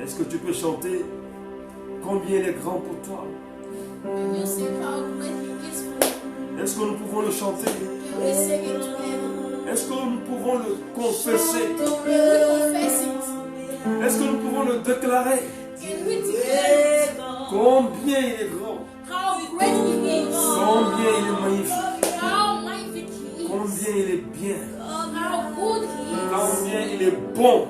Est-ce que tu peux chanter combien il est grand pour toi? Est-ce que nous pouvons le chanter? Est-ce que nous pouvons le confesser? Est-ce que nous pouvons le déclarer? Combien il est grand? Combien il est magnifique? Combien il est bien? Combien il est bon?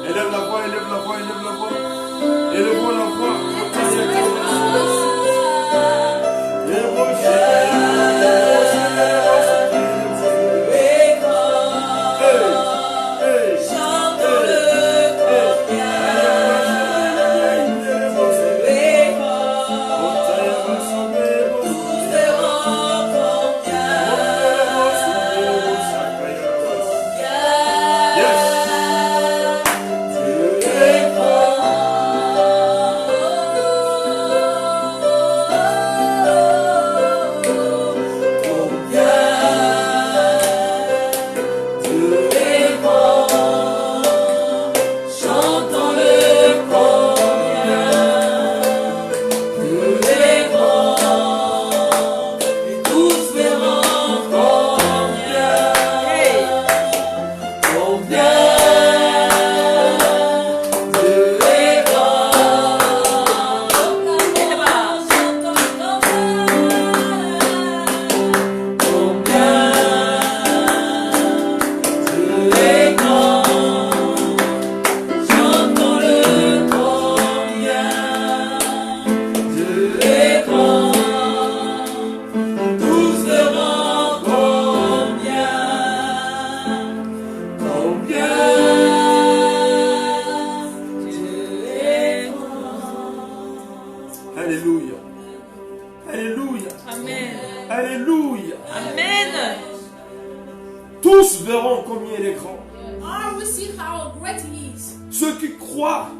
Élève la voix, élève la voix, élève la voix. Élevons la voix. Alléluia. Alléluia. Amen. Alléluia. Amen. Tous verront combien il est grand. All will see how great he is. Ceux qui croient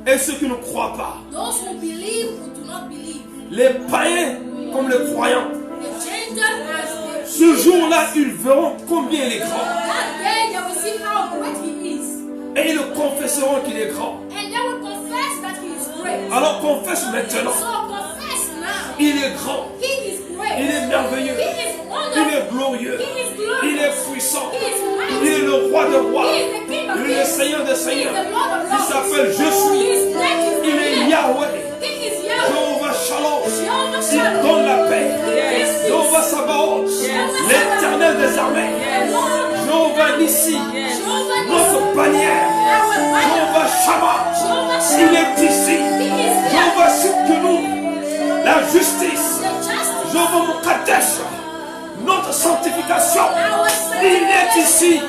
et ceux qui ne croient pas. Those who believe who do not believe. Les païens comme les croyants. The Gentiles as Ce jour-là, ils verront combien il est grand. that day they will see how great he is. Et ils le confesseront qu'il est grand. And they will confess that he is great. Alors confesse maintenant. So confess now. Il est grand. He is great. Il est merveilleux. He is Il wonderful. est glorieux. He is glorious. Il est puissant. He is Il est mighty. le roi des rois. He is the King of Il est le kings. Seigneur des He is seigneurs. the Lord of Il lords. s'appelle Je suis. His name is Il est Yahweh. He is Yahweh. Jehovah Shalom. Jehovah Il Shalom. donne la paix. Yes. Jehovah Sabaoth. L'éternel des armées. Jehovah Nissi. Jehovah Notre bannière. Jehovah Shammah. Il est ici. Jehovah Sidkenu. La justice. Jehovah Mukadesh. Notre sanctification. Il est ici.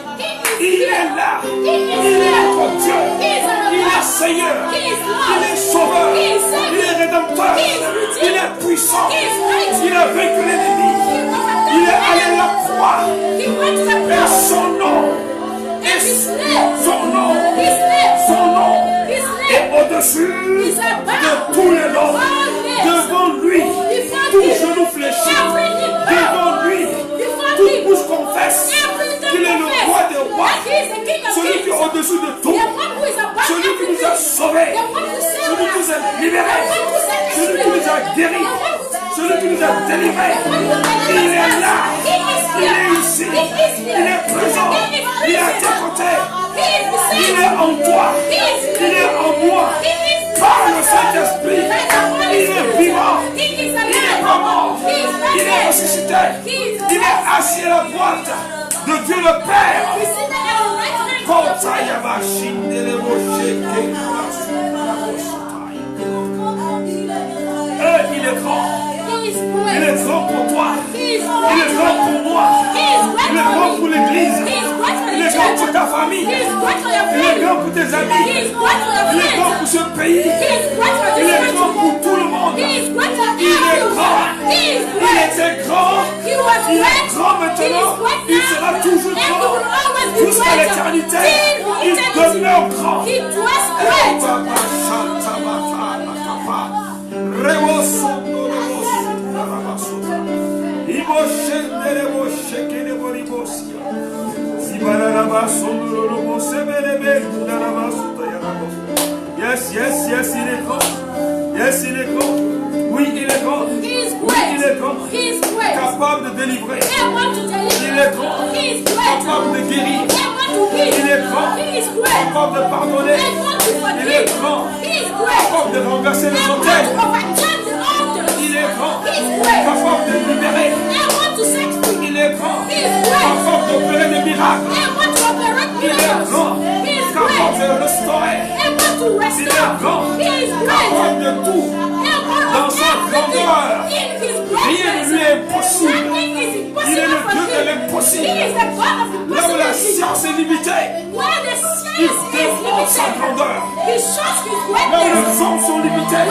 Il est là. Il est notre Dieu. Il est Seigneur. Il est Sauveur. Il est Rédempteur. Il est puissant. Il a vaincu l'ennemi. Il est allé à la croix. Et son nom. Son nom. Son nom est au-dessus de tous les noms. Devant lui, tout genou fléchit. Devant lui, toute bouche confesse qu'il est le roi des rois. Celui qui est au-dessus de tout. Celui qui nous a sauvés. Celui qui nous a libérés. Celui qui nous a guéris. Celui qui nous a délivrés. Il est là. Il est ici. Il est présent. Il est à tes côtés. Il est en toi. Il est en moi. Par le Saint-Esprit. Il est vivant. Il est pas mort. Il est ressuscité. Il est assis à la droite de Dieu le Père. Il est grand. Il est grand pour toi. Il est grand pour moi. Il est grand pour l'Église. Il est grand pour ta famille. Il est grand pour tes amis. Il est grand pour ce pays. Il est grand pour tout le monde. Il est grand. Il était grand. Il est grand maintenant. Il sera toujours grand. Jusqu'à l'éternité. Il demeure grand. Yes, yes, yes, il est grand. Yes, il est grand. Oui, il est grand. Oui, il est grand. Capable de délivrer. Il est grand. Capable de guérir. Il est grand. Capable de pardonner. Il est grand. Capable de renverser les montagnes. Il est grand. Capable de libérer. Il est grand. Capable d'opérer des miracles. Il est grand. Capable de restaurer. Il est grand. Capable de tout. Dans sa grandeur. Rien ne lui est impossible. Il est le Dieu de l'impossible. Là où la science est limitée, il démontre sa grandeur. Là où les hommes sont limités,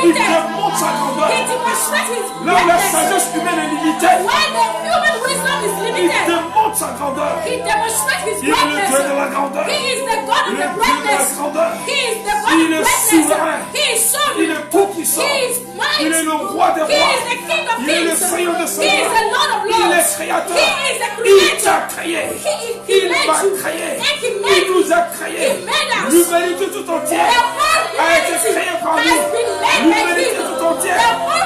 il démontre sa grandeur. Là où la sagesse humaine est limitée, il démontre sa grandeur. Il est le Dieu de la grandeur. Il est le Dieu de la grandeur. Il est souverain. Il est tout puissant. Il est le roi des rois. Il est le Seigneur des seigneurs. Il est créateur. Il t'a créé. Il m'a créé. Il nous a créé. L'humanité tout entière a été créée par lui. L'humanité tout entière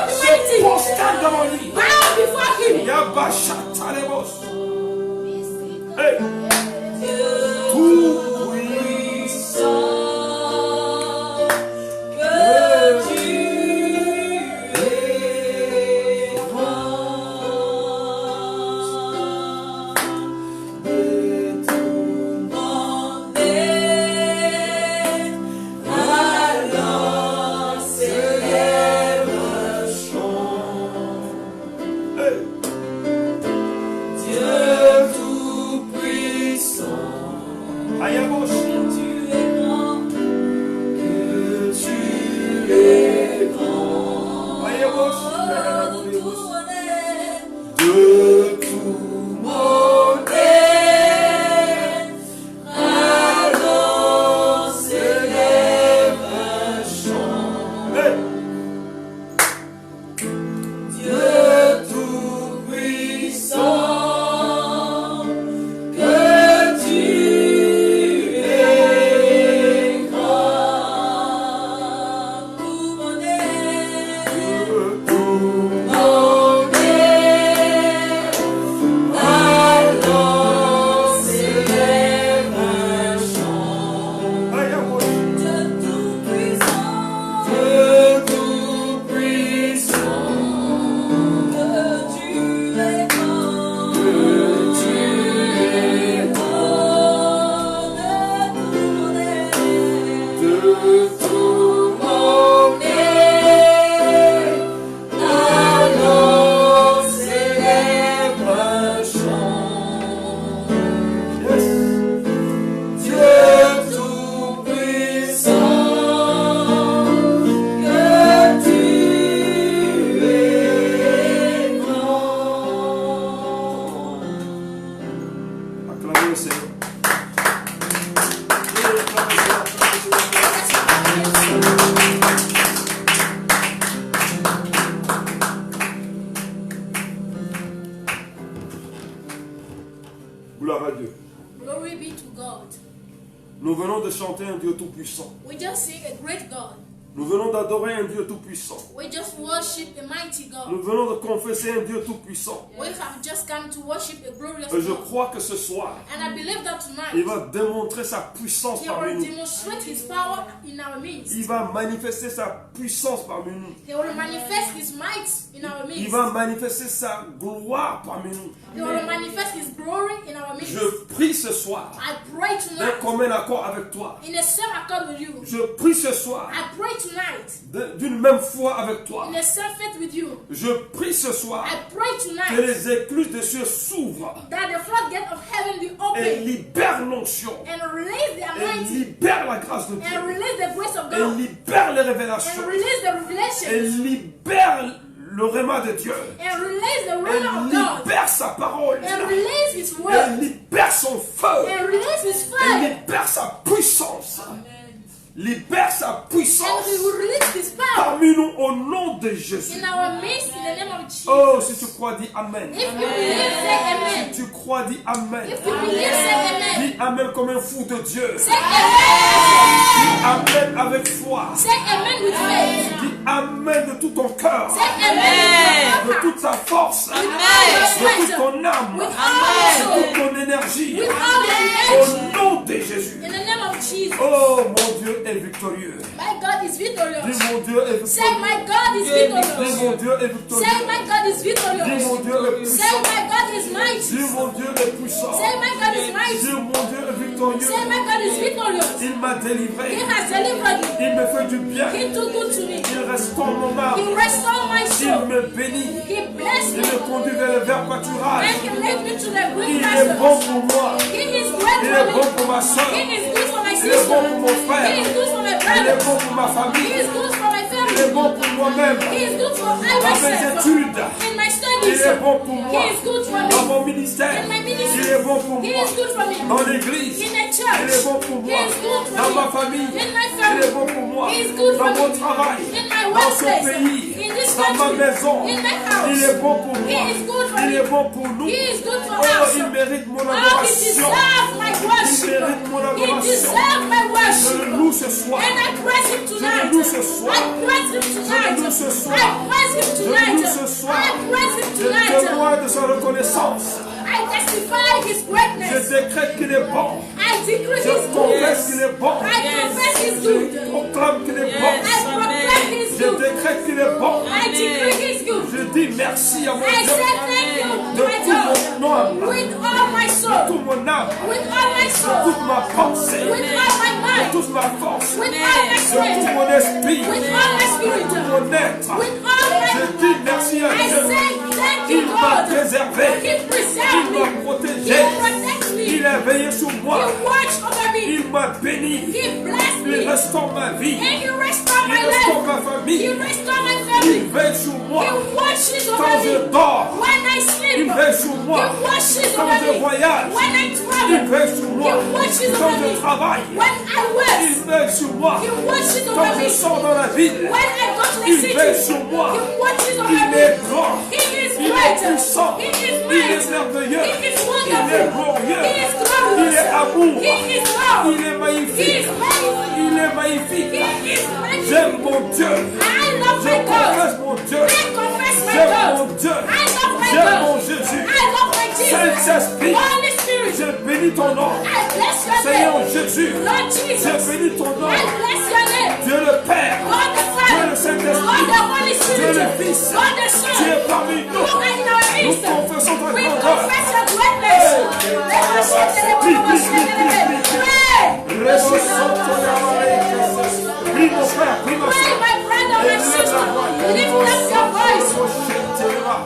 se prosterne devant lui. Yabasha Talebos. Hey. Tout puissant. Ah Nous venons de chanter un Dieu tout-puissant. We just sing a great God. Nous venons d'adorer un Dieu tout-puissant. We just worship a mighty God. Nous venons de confesser un Dieu tout-puissant. We have just come to worship a glorious Et je God. crois que ce soir, And I believe that il tonight, va démontrer sa puissance He parmi will nous. demonstrate His power in our midst. Il va manifester sa puissance parmi nous. He will manifest His might in our Il midst. va manifester sa gloire parmi nous. He will manifest His glory in our midst. Je prie ce soir, I pray d'un tonight commun accord avec toi. in the same accord with you. Je prie ce soir, I pray tonight d'une même foi avec toi. in the same faith with you. Je prie ce soir I pray que tonight les écluses des cieux s'ouvrent that the floodgate of heaven be et open libèrent l'onction, and release the et anointing libèrent la grâce de Dieu, and release the grace of et God libèrent les and révélations, release the et revelations libèrent le réma de Dieu, and release the et rhema of God libèrent sa parole, and release His et word libèrent son feu, and release His et fire libère sa puissance, libère sa and puissance He will release His power parmi nous au nom de Jésus. in our midst in the name of Jesus. Oh, si tu crois, dis Amen. If you believe, say amen. Si tu crois, dis Amen. If you believe, say amen. Dis Amen comme un fou de Dieu. Say amen. Amen avec foi. Say amen with faith. Dis Amen de tout ton cœur, Say amen de with toute sa force, all your de toute strength, ton âme, with all your de toute soul, ton énergie. with all your energy. Au nom de Jésus. In the name of Jesus. Oh, mon Dieu est victorieux. My God is victorious. Dis mon Dieu est Say victorieux. my God is Dis victorious. mon Dieu est Say victorieux. my God is Dis victorious. mon Dieu est Say puissant. my God is mighty. Dis mon Dieu est puissant. Say my God is Dis mighty. mon Dieu est victorieux. Say my God is victorious. Il m'a He délivré. has delivered me. Il me fait du bien. He too good to me. Il restaure mon âme. He restored my Il soul. me bénit. He blessed Il me. me conduit vers le vert pâturage. And He led me to the green Il est bon pastures. pour moi. He is great Il est for bon me. pour ma soeur. He is good for my Il est bon sister. pour mon He frère. is good for my Il est brother. bon pour ma He famille. is good for my Il est family. bon pour moi-même. He is good for Dans mes myself. études. In my Il studies. est bon pour He moi. is good for Dans me. mon ministère. In my ministry. Il est bon pour He moi. is good for me. Dans l'église. In the Il church. est bon pour He moi. is good for Dans me. ma famille. In my Il family. est bon pour moi. He is good Dans for mon me. travail. In my Dans ce workplace. pays. In this Dans ma country. maison. In my house. Il est bon pour He moi. is good for Il me. est bon pour nous. He is good for Oh, us. il mérite mon Oh, He adoration. deserves my worship. Il mérite mon He adoration. deserves my Je worship. le loue ce soir. And I praise Him tonight. loue ce soir. I praise Him tonight. Je le loue ce soir. I praise Him Je tonight. le loue ce soir. I praise Him Je tonight. témoigne de sa reconnaissance. I testify His Je greatness. décrète qu'il est bon. I decree Je His confesse qu'il goodness. est bon. I confess His Je good. proclame qu'il est bon. I proclaim His Je good. décrète qu'il est bon. I decree His good. Je dis merci à mon I Dieu say thank you de to my tout God. mon âme, With all my de soul. tout mon âme, With all my de soul. toute ma pensée, With all my de mind. toute ma force, With all my de tout strength. mon esprit, With all my de spirit. tout mon être. With all Je my dis merci à I Dieu. say thank you, Il m'a God. préservé. He preserved Il me. m'a He protégé. protects me. Il a veillé sur He moi. watched over me. Il m'a béni. He blessed Il me. restaure ma vie. And He restored Il my restaure life. ma He famille. restored my Il family. veille sur moi. He watches Quand over je me. dors, When I il sleep. veille sur He moi. watches Quand over je me. voyage, When I il travel. veille sur moi. He watches Quand over je me. travaille, When I il work. veille sur moi. He watches Quand over je me. sors dans la ville, When I go to the il city. veille sur moi. He watches over Il me. est grand. He is Il est great. puissant. He is Il est mighty. merveilleux. He is Il est wonderful. glorieux. He is Il glorious. est amour. He is love. Il est He magnifique. is mighty. Il est magnifique. He is mighty. J'aime mon Dieu. I love Je my God. confesse mon Dieu. I confess my J'aime God. mon Dieu. I love my J'aime mon God. Jésus. I love my Jesus. Saint-Esprit, Holy Spirit. je bénis ton nom. I bless your Seigneur name. Jésus, Lord je Jesus. bénis ton nom. I bless your name. Dieu le Père, God the Dieu Father. le Saint-Esprit, God the Holy Dieu Spirit. le Fils, God the tu Son. es parmi You nous. are in our Nous midst. confessons ta We grandeur. confess your greatness. Pray. Prie mon frère, prie ma Pray, soeur. my brother, my sister. Lift up your voice.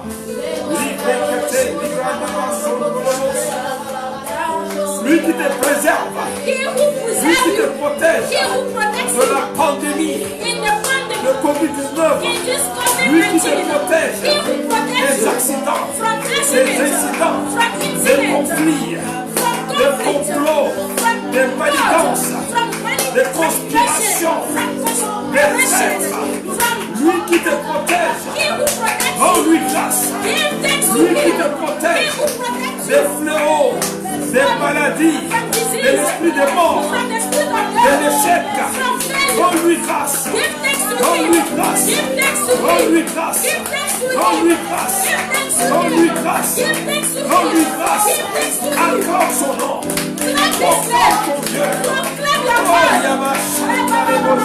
Lui qui te préserve, He who lui preserves qui te you. protège He who protects de you la pandémie, in the pandemic. de Covid-19, In this lui qui te COVID-19. protège He who protects des you accidents, from des accidents. incidents, From des incidents. conflits, From des conflict. complots, From des fraud. manigances, From des conspirations, From des conspirations. traîtres. From Lui qui te protège, He who protects you. rends-lui grâce. Give thanks to Lui qui Him. te He protège who protects des you. fléaux, des maladies, From de disease. l'esprit des morts. From the Rends-lui grâce. Give thanks to Rends-lui him. grâce. Give thanks to him. Rends-lui grâce. Give thanks to him. Rends-lui grâce. Give thanks to Rends-lui him. grâce. Give thanks to him. Rends-lui grâce. Give thanks to him. Accorde son nom. Clap his Proclame ton name. Dieu. Proclaim your Oh, God.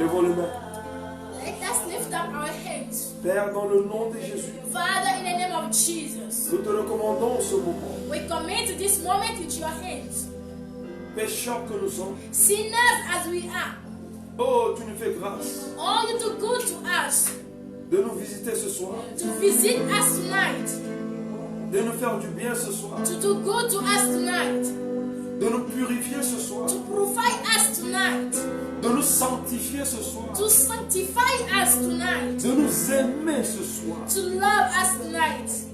Levons les mains. Let us lift up our hands. Père, dans le nom de Jésus, Father, in the name of Jesus, nous te recommandons ce moment. we commit this moment into your hands. Pécheurs que nous sommes, Sinners as we are, oh, tu nous fais grâce all you do good to us, de nous visiter ce soir, to visit us tonight, de nous faire du bien ce soir, to do good to us tonight, de nous purifier ce soir, to purify us tonight, de nous sanctifier ce soir, to sanctify us tonight, de nous aimer ce soir, to love us tonight,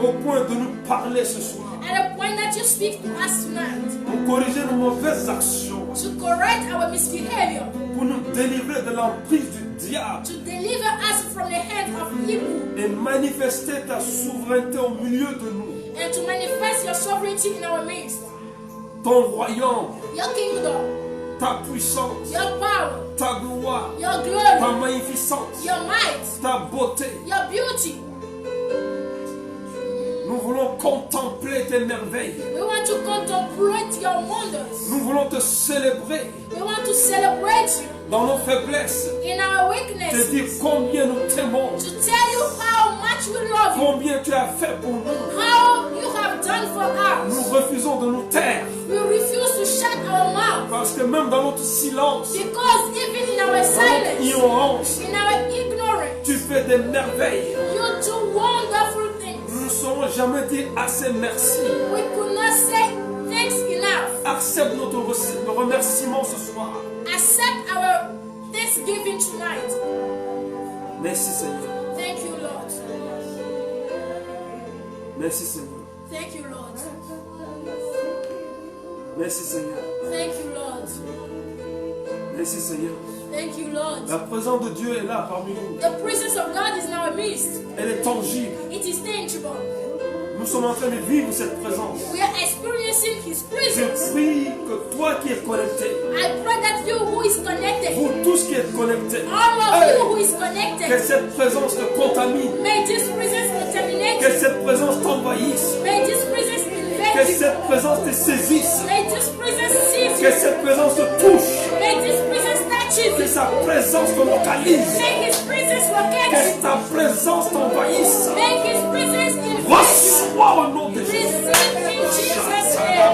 au point de nous parler ce soir, at the point that you speak to us tonight, pour corriger nos mauvaises actions, to correct our misbehavior, pour nous délivrer de l'emprise du diable to deliver us from the hand of evil, et manifester ta souveraineté au milieu de nous, and to manifest your sovereignty in our midst, ton royaume, your kingdom, ta puissance, your power, ta gloire, your ta glory, magnificence, your might, ta beauté. your beauty. Nous voulons contempler tes merveilles. We want to contemplate your wonders. Nous voulons te célébrer We want to celebrate you dans nos faiblesses. in our Te weakness. dire combien nous t'aimons, To tell you how much we love you. combien tu as fait pour nous. How you have done for Nous us. refusons de nous taire We refuse to shut our mouth. parce que même dans notre silence, Because even in our dans notre silence, ignorance, in our ignorance, tu fais des merveilles. you do wonderful things. Nous ne saurons jamais dire assez merci. We could not say thanks enough. Accepte notre remerciement ce soir. Accept our thanksgiving tonight. Merci Seigneur. Thank you, Lord. Merci Seigneur. Thank you, Lord. Merci Seigneur. Thank you, Lord. Merci Seigneur. Thank you, Lord. La présence de Dieu est là parmi nous. The presence of God is in our midst. Elle est tangible. It is tangible. Nous sommes en train de vivre cette présence. We are experiencing His Je presence. prie que toi qui es connecté, I pray that you who is connected, vous tous qui êtes connectés, all of hey, you who is que connected, cette présence te contamine, may this presence contaminate que you. cette présence t'envahisse, May this presence que invade you. cette présence te saisisse, May this presence seize que you. cette présence te touche, May this presence touches que you. sa présence te localise, May His presence locate que you. ta présence t'envahisse. May His presence invade you. Reçois au nom de Jésus. Receive in Jesus' name.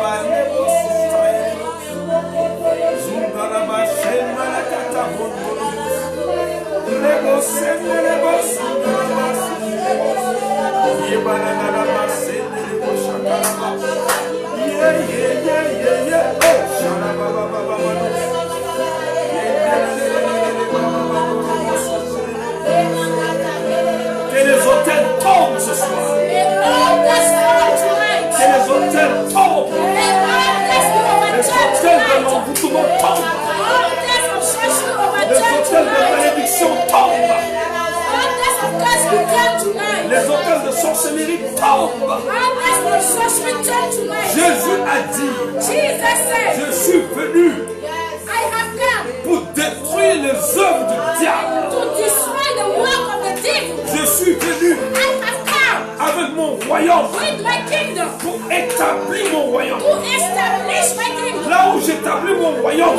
Que les hôtels tombent ce soir. Que les hôtels tombent. Les hôtels de l'envoûtement tombent. Les hôtels de malédiction tombent. Les hôtels de sorcellerie tombent. Jésus a dit, je suis venu pour détruire les œuvres du diable. Je suis venu avec mon royaume pour établir mon royaume. Là où j'établis mon royaume,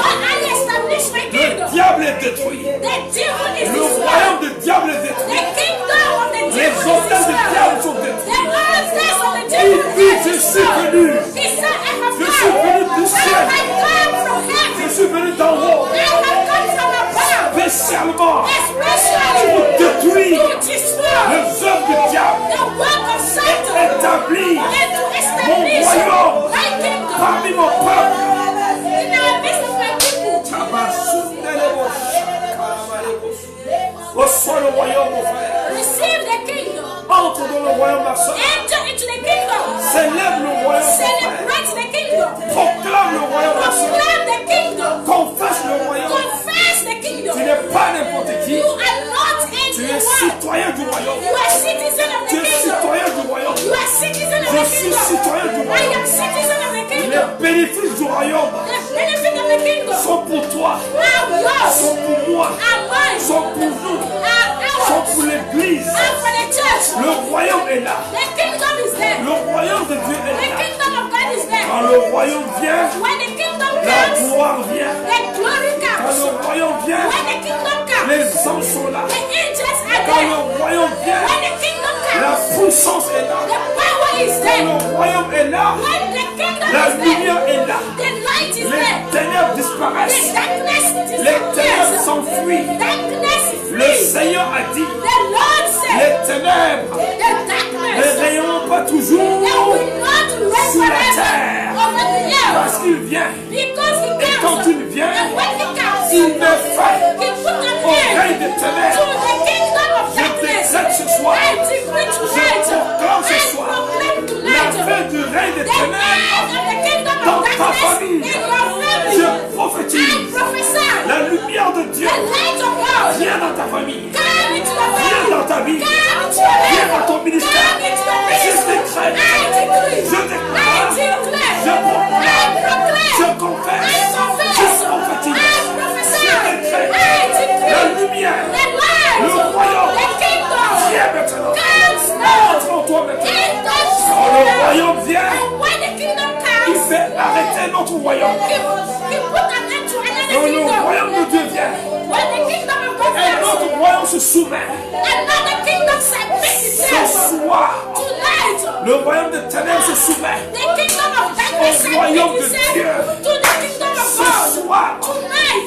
le diable est détruit. Le royaume du diable est détruit. Les hôtels du diable sont détruits. Il dit, je suis venu. Je suis venu du ciel. Je suis venu d'en haut. Spécialement pour détruire les œuvres du diable. Établir mon royaume parmi mon peuple. Reçois le royaume, mon frère. Entre dans le royaume, ma soeur. Célèbre le royaume, mon frère. Proclame le royaume, ma soeur. Confesse le royaume. Tu n'es pas n'importe qui. Tu es citoyen du royaume. Tu es citoyen du royaume. Je suis citoyen du royaume. Les bénéfices du royaume sont pour toi, sont pour moi, sont pour nous, sont pour l'église. Le royaume est là. Le royaume de Dieu est là. Quand le royaume vient, la gloire vient. Quand le royaume vient, les anges sont là. Quand le royaume vient, la puissance est là. Quand le royaume est là, la lumière est là. Les ténèbres disparaissent. Les ténèbres s'enfuient. Le Seigneur a dit, les ténèbres ne rayonnent pas toujours sur la terre. Parce qu'il vient. Et quand il vient, il met fin au règne des ténèbres. Je décrète ce soir, je proclame ce soir la fin du règne des ténèbres dans ta famille. Je prophétise la lumière de Dieu. Viens dans ta famille, viens dans ta vie, viens dans ton ministère. Je décrète, je déclare, je proclame, je confesse, je prophétise, je décrète la lumière, le royaume. Viens maintenant, entre en toi maintenant. Quand le royaume vient, il fait arrêter notre royaume. Quand le royaume de Dieu vient, et notre royaume se soumet. Ce soir, le royaume de ténèbres se soumet au royaume de Dieu. Ce soir,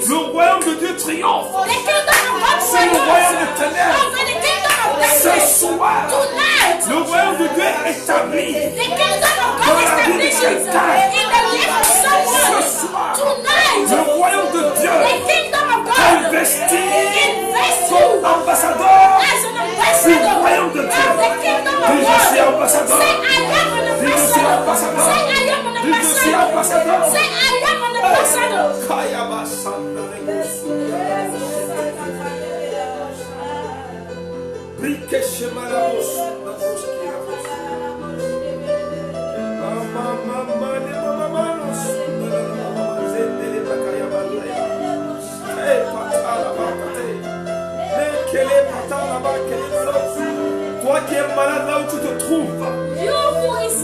le royaume de Dieu triomphe. C'est le royaume de ténèbres. Ce soir, le royaume de Dieu est établi dans la vie de quelqu'un. Ce soir, le royaume de Dieu investi comme ambassadeur du royaume de Dieu. Dis je suis ambassadeur. Dis je suis ambassadeur. Dis je suis ambassadeur. Toi qui es malade là où tu te trouves,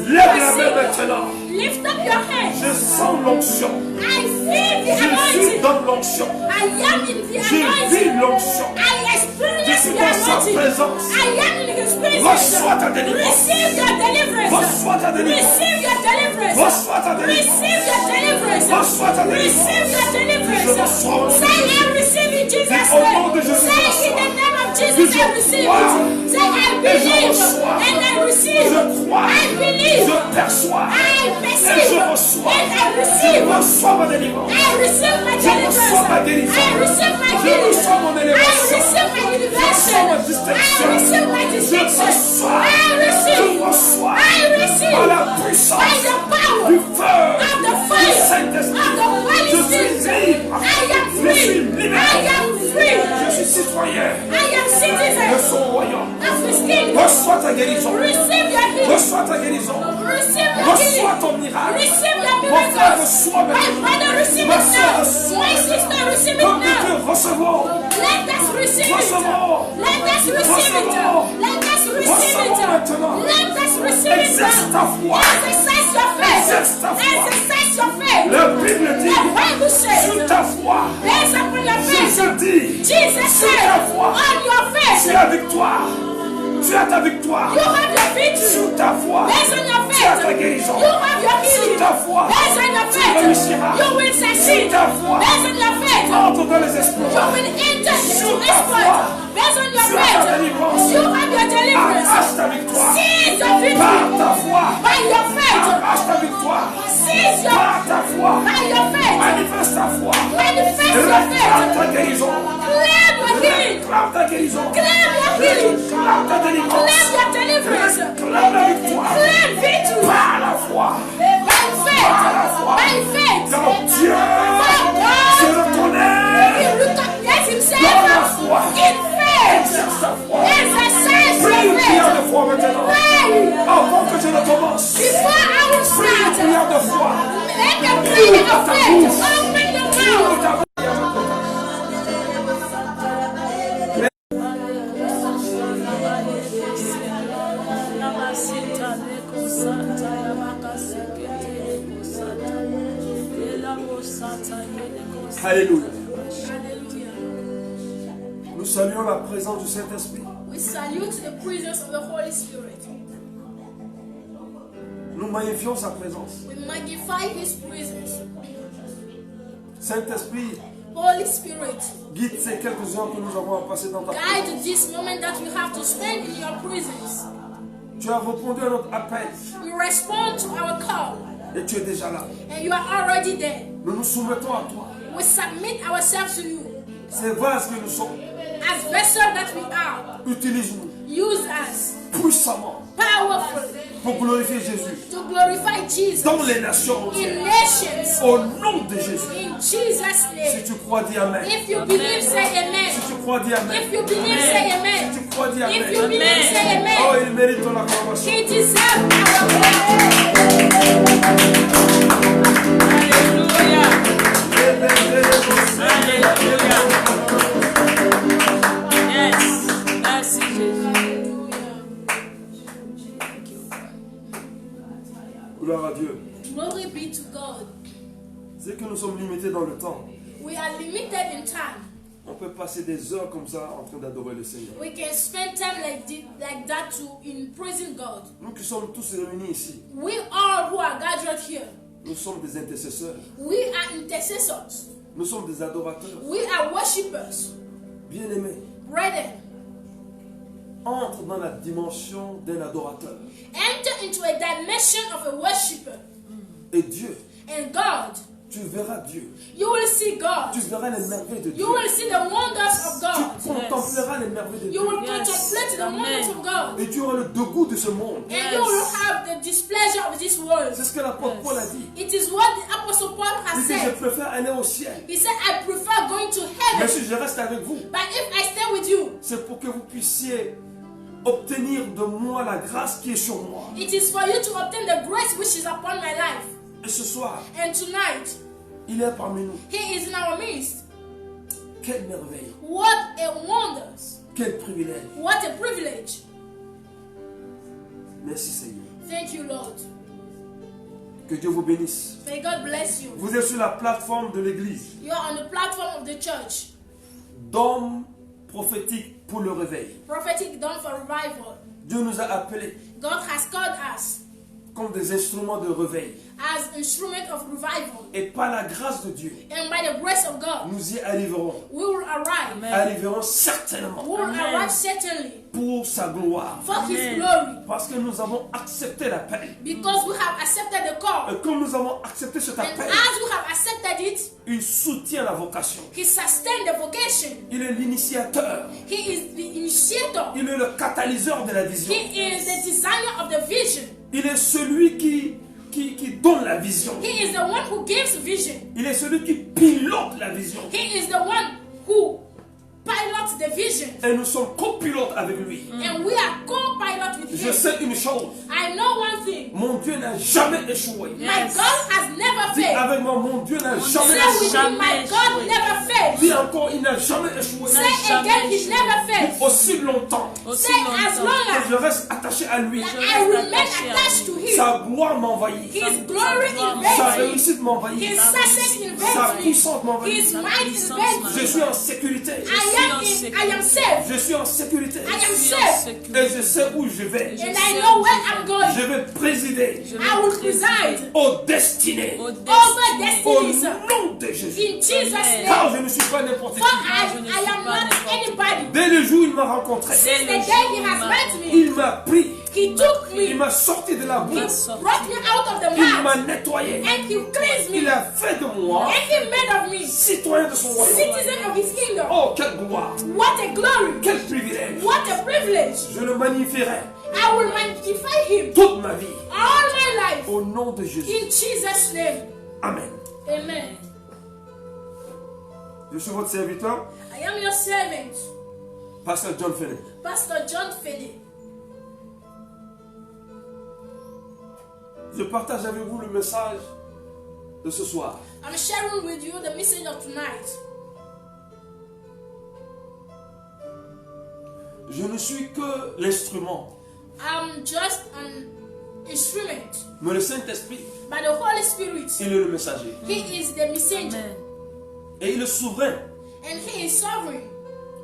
lève la main maintenant. Lift up your hand. Je sens l'onction. I feel the Je suis anointing. dans l'onction. I am in the Je vis anointing. l'onction. I experience Je the suis the dans sa anointing. présence. I am in his presence. Reçois ta délivrance. Receive your deliverance. Reçois ta délivrance. Receive your deliverance. Reçois ta délivrance. Receive your deliverance. Reçois ta délivrance. Receive your Je deliverance. reçois au nom de Say I Jésus. receive in Jesus' Dis au nom de name. Jésus, Say je in the name of Jesus Je I receive crois. it. Say I Et je believe reçois. and I receive. Je crois. I believe. Je perçois. I Et perceive je reçois. and I Je receive. reçois ma délivrance. I receive my Je reçois ma deliverance. guérison. I receive my Je healing. reçois mon I élévation. receive my elevation. ma I distinction. receive my Je distinction. reçois. I receive. Je reçois. I receive. Par la By puissance the power du feu of the du fire Saint-Esprit. of the Holy Je suis Spirit. libre. I am Je suis free. libéré. I am free. Je suis citoyen I am de citizen son royaume. of His kingdom. Reçois ta guérison. Receive your healing. Reçois ta guérison. Receive your Reçois healing. ton miracle. Receive your Mon frère, miracles. reçois My maintenant. brother, receive Ma it soeur, now. reçois My sister, receive it Comme de now. Dieu, recevons. Let us receive it. Recevons. Let us receive it. Recevons. Let us receive Recevons it. maintenant. Let us receive it Exerce ta now. foi. Exercise your faith. Exerce ta foi. Exercise your faith. La Bible dit, The Bible says, sur ta foi, based upon your faith, Jésus dit, Jesus sur said, ta foi, on your faith, tu as victoire. Tu as ta victoire. you have your victory. Sur ta foi, Based on your tu as ta faith, guérison. you have your Sur healing. ta foi, Based on your tu faith, réussiras. you will succeed. Sur ta foi, Based on your faith, entre dans les you exploits. will enter Sur into ta exploit. foi, Based on your tu as ta faith, délivrance. you have your deliverance. Arrache ta victoire. Seize your Par victory. ta foi, By your faith, arrache ta victoire. seize your, Par ta foi, by your faith, manifeste ta foi. manifest your Réclame faith. ta guérison. Claim your healing. Réclame ta guérison. Claim your healing. Réclame ta délivrance. Claim your deliverance. Réclame la victoire. Claim victory. Par la foi. By faith. By faith. Car Dieu For se God, reconnaît He recognizes dans Himself la foi. in faith. Exerce ta foi. Exercise Prie your une prière de faith. foi maintenant. Pray. Avant que je ne commence. Before I will Prie une start, prière de foi. make a prayer of faith. Open your mouth. Ta Alléluia. Nous saluons la présence du Saint-Esprit. We salute the presence of the Holy Spirit. Nous magnifions sa présence. We magnify His presence. Saint-Esprit, Holy Spirit, guide ces quelques heures que nous avons à passer dans ta présence. guide this moment that we have to spend in your presence. Tu as répondu à notre appel We respond to our call, et tu es déjà là. and you are already there. Nous nous soumettons à toi. We submit ourselves to you. Ces vases que nous sommes, As vessels that we are, utilise-nous use us puissamment powerfully pour glorifier Jésus to glorify Jesus dans les nations entières. in nations. Au nom de Jésus. In Jesus' Si name. tu crois, dis Amen. If you believe, say Si amen. tu crois, dis Amen. If you believe, say Si amen. tu crois, dis If you Amen. believe, say Oh, amen. il mérite ton acclamation. He deserves our praise. Yes. Merci Jésus. Gloire à Dieu. Glory be to God. C'est que nous sommes limités dans le temps. We are limited in time. On peut passer des heures comme ça en train d'adorer le Seigneur. We can spend time like that in praising God. Nous qui sommes tous réunis ici, We all who are gathered here, nous sommes des intercesseurs. we are intercessors. Nous sommes des adorateurs. We are worshippers. Bien-aimés, Brethren, entre dans la dimension d'un adorateur. enter into a dimension of a worshipper. Et Dieu, And God, tu verras Dieu. you will see God. Tu verras les merveilles de Dieu. You will see the wonders of God. Tu contempleras les merveilles de You Dieu. will Yes. contemplate the wonders of God. Et tu auras le dégoût de ce monde. And you will have the displeasure of this world. C'est ce que l'apôtre Paul a dit. It is what the Apostle Paul Il has dit, je said. préfère aller au ciel. He said, I prefer going to Mais heaven. si je reste avec vous, But if I stay with you, c'est pour que vous puissiez obtenir de moi la grâce qui est sur moi. it is for you to obtain the grace which is upon my life. Et ce soir, And tonight, il est parmi nous. He is in our midst. Quelle merveille, What a wonder. quel privilège. What a privilege. Merci Seigneur. Thank you, Lord. Que Dieu vous bénisse. May God bless you. Vous êtes sur la plateforme de l'église. You are on the platform of the church. D'hommes prophétique pour le réveil. Prophetic dawn for revival. Dieu nous a appelés God has called us comme des instruments de réveil. as instrument of revival. Et par la grâce de Dieu, And by the grace of God, nous y arriverons. we will arrive. Amen. Arriverons certainement We will Amen. arrive certainly pour sa gloire. for His Amen. glory. Parce que nous avons accepté l'appel. Because we have accepted the call. Et comme nous avons accepté cet And appel, as we have accepted it, il soutient la vocation. He sustained the vocation. Il est l'initiateur. He is the initiator. Il est le catalyseur de la vision. He is the designer of the vision. Il est celui qui donne la vision. He is the one who gives vision. Il est celui qui pilote la vision. He is the one who pilots the vision. Et nous sommes copilotes avec lui. And we are co-pilot with Je Him. sais une chose. I know one thing. Mon Dieu n'a jamais échoué. My Yes. God has never Dis failed. avec moi, mon Dieu n'a jamais Say with échoué. me, my God never failed. Dis encore, il n'a jamais échoué. Say again, He never failed. Aussi longtemps Aussi Say as longtemps long que je reste attaché à lui, as I remain attached to Him. sa gloire m'envahit. His glory Sa invades me. réussite m'envahit. His success Sa invades me. puissance m'envahit. His might Je invades me. suis en sécurité. I am safe. Je suis en sécurité. I am safe. Et je sais où je vais. And I know where I'm going. Je vais présider I will preside aux destinées. over Au destinies nom de Jésus. in Jesus' name. Car je ne suis pas n'importe For qui. I am not anybody. Dès le jour où il m'a rencontré, Since the day He has met me, il m'a pris. He took Il me, m'a sorti de la boue. He brought me out of the Il m'a mud, nettoyé. and He cleansed me, Il a fait de moi and He made of me citoyen de son royaume. citizen of His kingdom. Oh, quelle gloire. What a glory! Quel privilège. What a privilege! Je le magnifierai I will magnify Him toute ma vie. all my life Au nom de Jésus. in Jesus' name. Amen. Amen. Je suis votre serviteur, I am your servant, Pasteur John Finney. Pastor John Finney. Je partage avec vous le message de ce soir. I'm sharing with you the message of tonight. Je ne suis que l'instrument, I'm just an instrument, mais le Saint-Esprit, but the Holy Spirit, il est le messager. He is the messenger, Amen. Et il est souverain and He is sovereign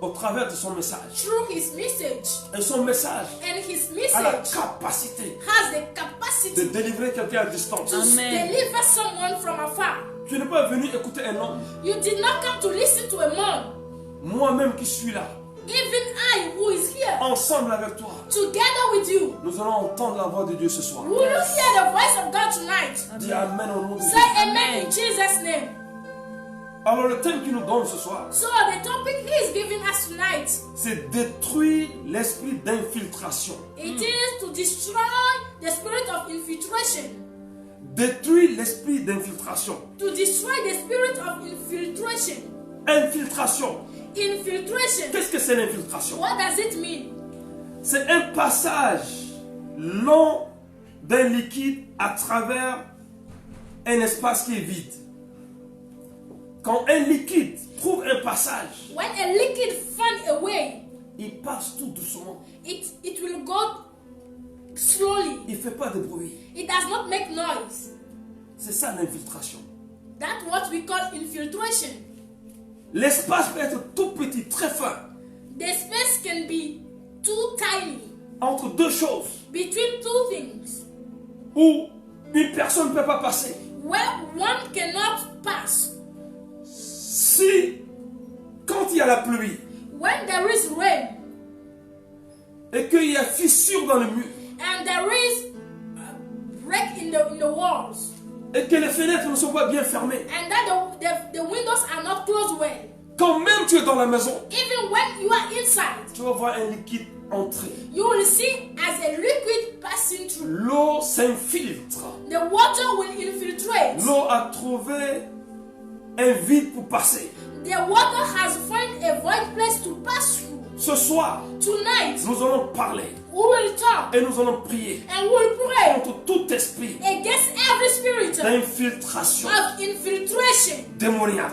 au travers de son message. through His message. Et son message And His a la message capacité has the de capacity délivrer quelqu'un à distance. to Amen. deliver someone from afar. Tu n'es pas venu écouter un homme. You did not come to listen to a man. Moi-même qui suis là, Even I, who is here, ensemble avec toi, together with you, nous allons entendre la voix de Dieu ce soir. will you hear the voice of God tonight? Dis Amen au nom de Say Jésus. amen in Jesus' name. Alors le thème qu'il nous donne ce soir, So the topic He is giving us tonight, c'est détruire l'esprit d'infiltration. it is to destroy the spirit of infiltration. Détruire l'esprit d'infiltration. To destroy the spirit of infiltration. Infiltration. Infiltration. Qu'est-ce que c'est l'infiltration? What does it mean? C'est un passage long d'un liquide à travers un espace qui est vide. Quand un liquide trouve un passage, When a liquid finds a way, il passe tout doucement. it will go slowly. Il ne fait pas de bruit. It does not make noise. C'est ça l'infiltration. That's what we call infiltration. L'espace peut être tout petit, très fin, The space can be too tiny entre deux choses, between two things où une personne ne peut pas passer. where one cannot pass. Si, quand il y a la pluie, When there is rain et qu'il y a fissure dans le mur, and there is a break in the walls, et que les fenêtres ne sont pas bien fermées, and that the windows are not closed well, quand même tu es dans la maison, even when you are inside, tu vas voir un liquide entrer. you will see as a liquid passing through. L'eau s'infiltre. The water will infiltrate. L'eau a trouvé un vide pour passer. The water has found a void place to pass through. Ce soir, Tonight, nous allons parler we will talk et nous allons prier and we will pray contre tout esprit against every spirit d'infiltration of infiltration, démoniaque.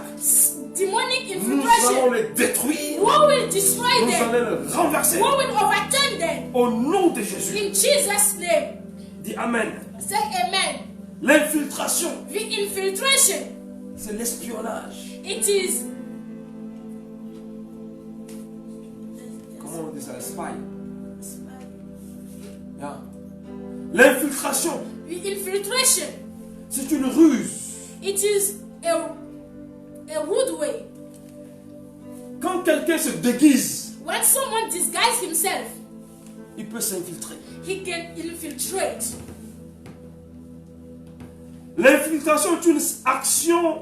demonic Nous allons infiltration. les détruire. We will destroy Nous them. allons les renverser. We will overturn them. Au nom de Jésus. In Jesus' name. Dis Amen. Say amen. L'infiltration, The infiltration, c'est l'espionnage. it is appelle ça? Spy. Yeah. L'infiltration. Infiltration. C'est une ruse. It is a rude way. Quand quelqu'un se déguise, When someone disguises himself, il peut s'infiltrer. he can infiltrate. L'infiltration est une action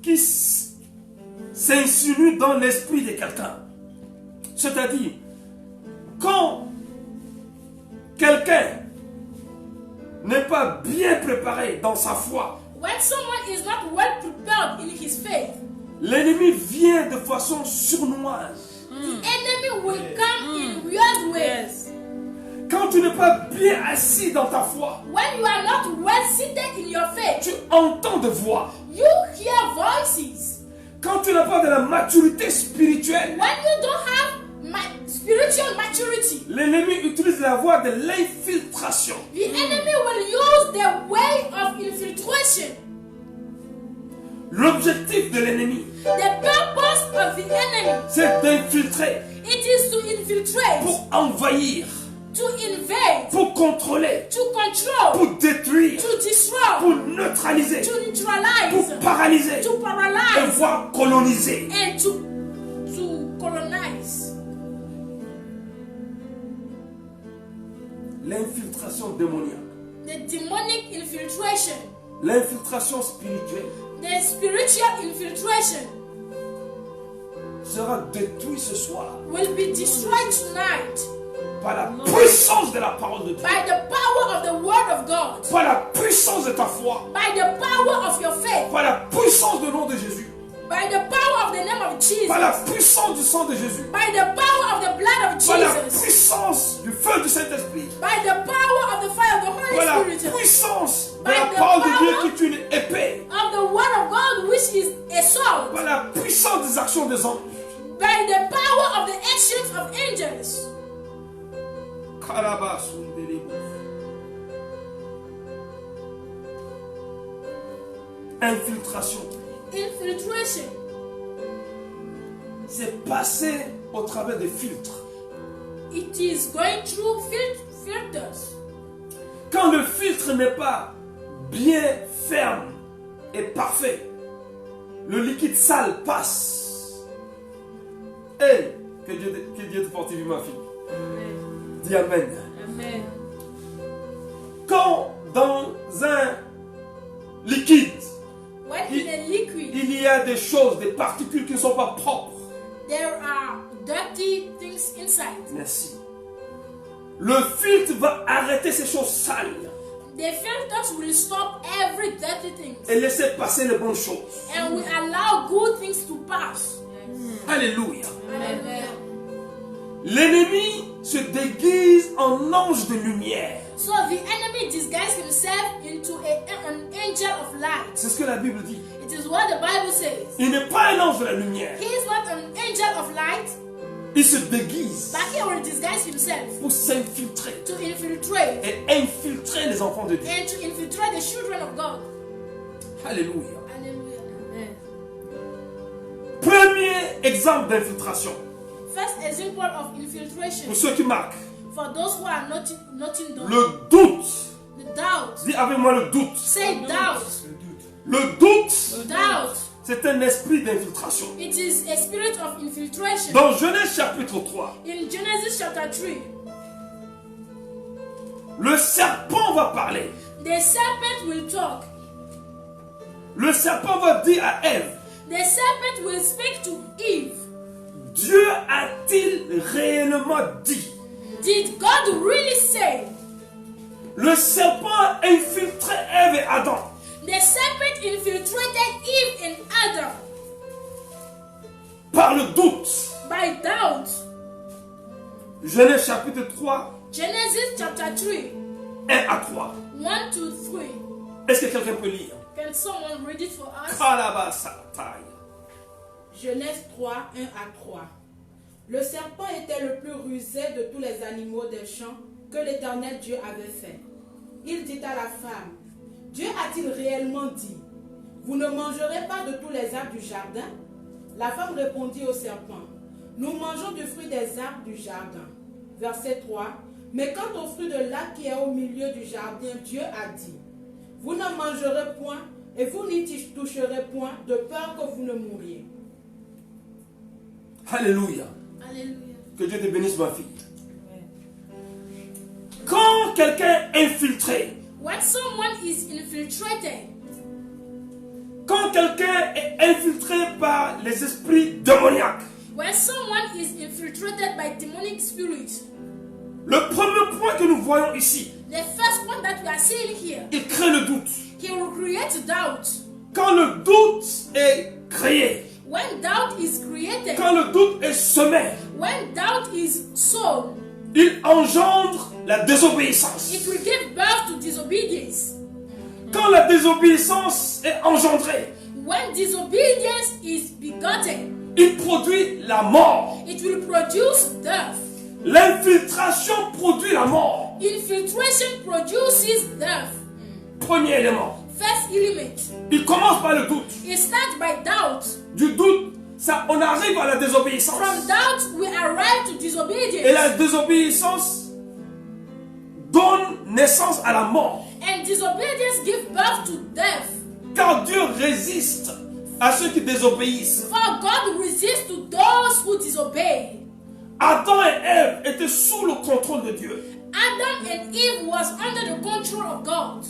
qui s'insinue dans l'esprit de quelqu'un. C'est-à-dire, quand quelqu'un n'est pas bien préparé dans sa foi, When someone is not well prepared in his faith, l'ennemi vient de façon sournoise. the enemy will come in weird ways. Yes. Quand tu n'es pas bien assis dans ta foi, When you are not well seated in your faith, tu entends des voix. you hear voices. Quand tu n'as pas de la maturité spirituelle, When you don't have spiritual maturity, l'ennemi utilise la voie de l'infiltration. the enemy will use the way of infiltration. L'objectif de l'ennemi, The purpose of the enemy, c'est d'infiltrer it is to infiltrate, pour envahir, to invade, pour contrôler, to control, pour détruire, to destroy, pour neutraliser, to pour neutralize, paralyser to et paralyze, voire coloniser. and to colonize. L'infiltration démoniaque, The demonic infiltration, l'infiltration spirituelle the spiritual infiltration sera détruite ce soir will be destroyed tonight par la puissance de la parole de Dieu, by the power of the word of God, par la puissance de ta foi, by the power of your faith, par la puissance du nom de Jésus, by the power of the name of Jesus, par la puissance du sang de Jésus, by the power of the blood of par la Jesus, puissance du feu du Saint-Esprit, by the power of the fire of the par Holy la Spirit, puissance de By la the parole de Dieu power qui est une épée, of the word of God, which is a sword, par la puissance des actions des anges. by the power of the actions of angels. Infiltration, Infiltration, c'est passer au travers des filtres. it is going through filters. Quand le filtre n'est pas bien ferme et parfait, le liquide sale passe. Hey, que Dieu te fortifie, ma fille. Amen. Dis Amen. Amen. Quand dans un liquide, When in a liquid, il y a des choses, des particules qui ne sont pas propres. there are dirty things inside. Merci. Le filtre va arrêter ces choses sales The filters will stop every dirty thing et laisser passer les bonnes choses. and will allow good things to pass. Alléluia. Amen. L'ennemi se déguise en ange de lumière. So the enemy disguised himself into an angel of light. C'est ce que la Bible dit. It is what the Bible says. Il n'est pas un ange de la lumière. He is not an angel of light, Il se déguise but he will disguise himself pour s'infiltrer to infiltrate et infiltrer les enfants de Dieu. and to infiltrate the children of God. Alléluia. Hallelujah. Amen. Premier exemple d'infiltration. First example of infiltration Pour ceux qui marquent, for those who are noting down. le doute. The doubt. Dis avec moi le doute. Say doubt. Le doute, Doubt. c'est un esprit d'infiltration. It is a spirit of infiltration. Dans Genèse chapitre 3, In Genesis chapter 3, le serpent va parler. the serpent will talk. Le serpent va dire à Ève, The serpent will speak to Eve. Dieu a-t-il réellement dit? Did God really say? Le serpent a infiltré Ève et Adam. The serpent infiltrated Eve and Adam Par le doute. by doubt. Genèse chapitre 3, Genesis chapter 3, 1 à 3. 1 to 3. Est-ce que quelqu'un peut lire? Can someone read it for us? Kalabasataï. Genèse 3, 1 à 3. Le serpent était le plus rusé de tous les animaux des champs que l'Éternel Dieu avait fait. Il dit à la femme, Dieu a-t-il réellement dit, vous ne mangerez pas de tous les arbres du jardin? La femme répondit au serpent, nous mangeons du fruit des arbres du jardin. Verset 3. Mais quant au fruit de l'arbre qui est au milieu du jardin, Dieu a dit, vous ne mangerez point et vous n'y toucherez point de peur que vous ne mouriez. Alléluia. Alléluia. Que Dieu te bénisse, ma fille. Quand quelqu'un est infiltré, When someone is infiltrated, quand quelqu'un est infiltré par les esprits démoniaques, when someone is infiltrated by demonic spirits, le premier point que nous voyons ici, the first one that we are seeing here, il crée le doute. he will create doubt. Quand le doute est créé, When doubt is created, quand le doute est semé, when doubt is sown, il engendre la désobéissance. it will give birth to disobedience. Quand la désobéissance est engendrée, When disobedience is begotten, il produit la mort. it will produce death. L'infiltration produit la mort. Infiltration produces death. Premier élément. First element. Il commence par le doute. It starts by doubt. Du doute, ça, on arrive à la désobéissance. From doubt, we arrive to disobedience. Et la désobéissance donne naissance à la mort. And disobedience gives birth to death. Car Dieu résiste à ceux qui désobéissent. For God resists to those who disobey. Adam et Ève étaient sous le contrôle de Dieu. Adam and Eve was under the control of God.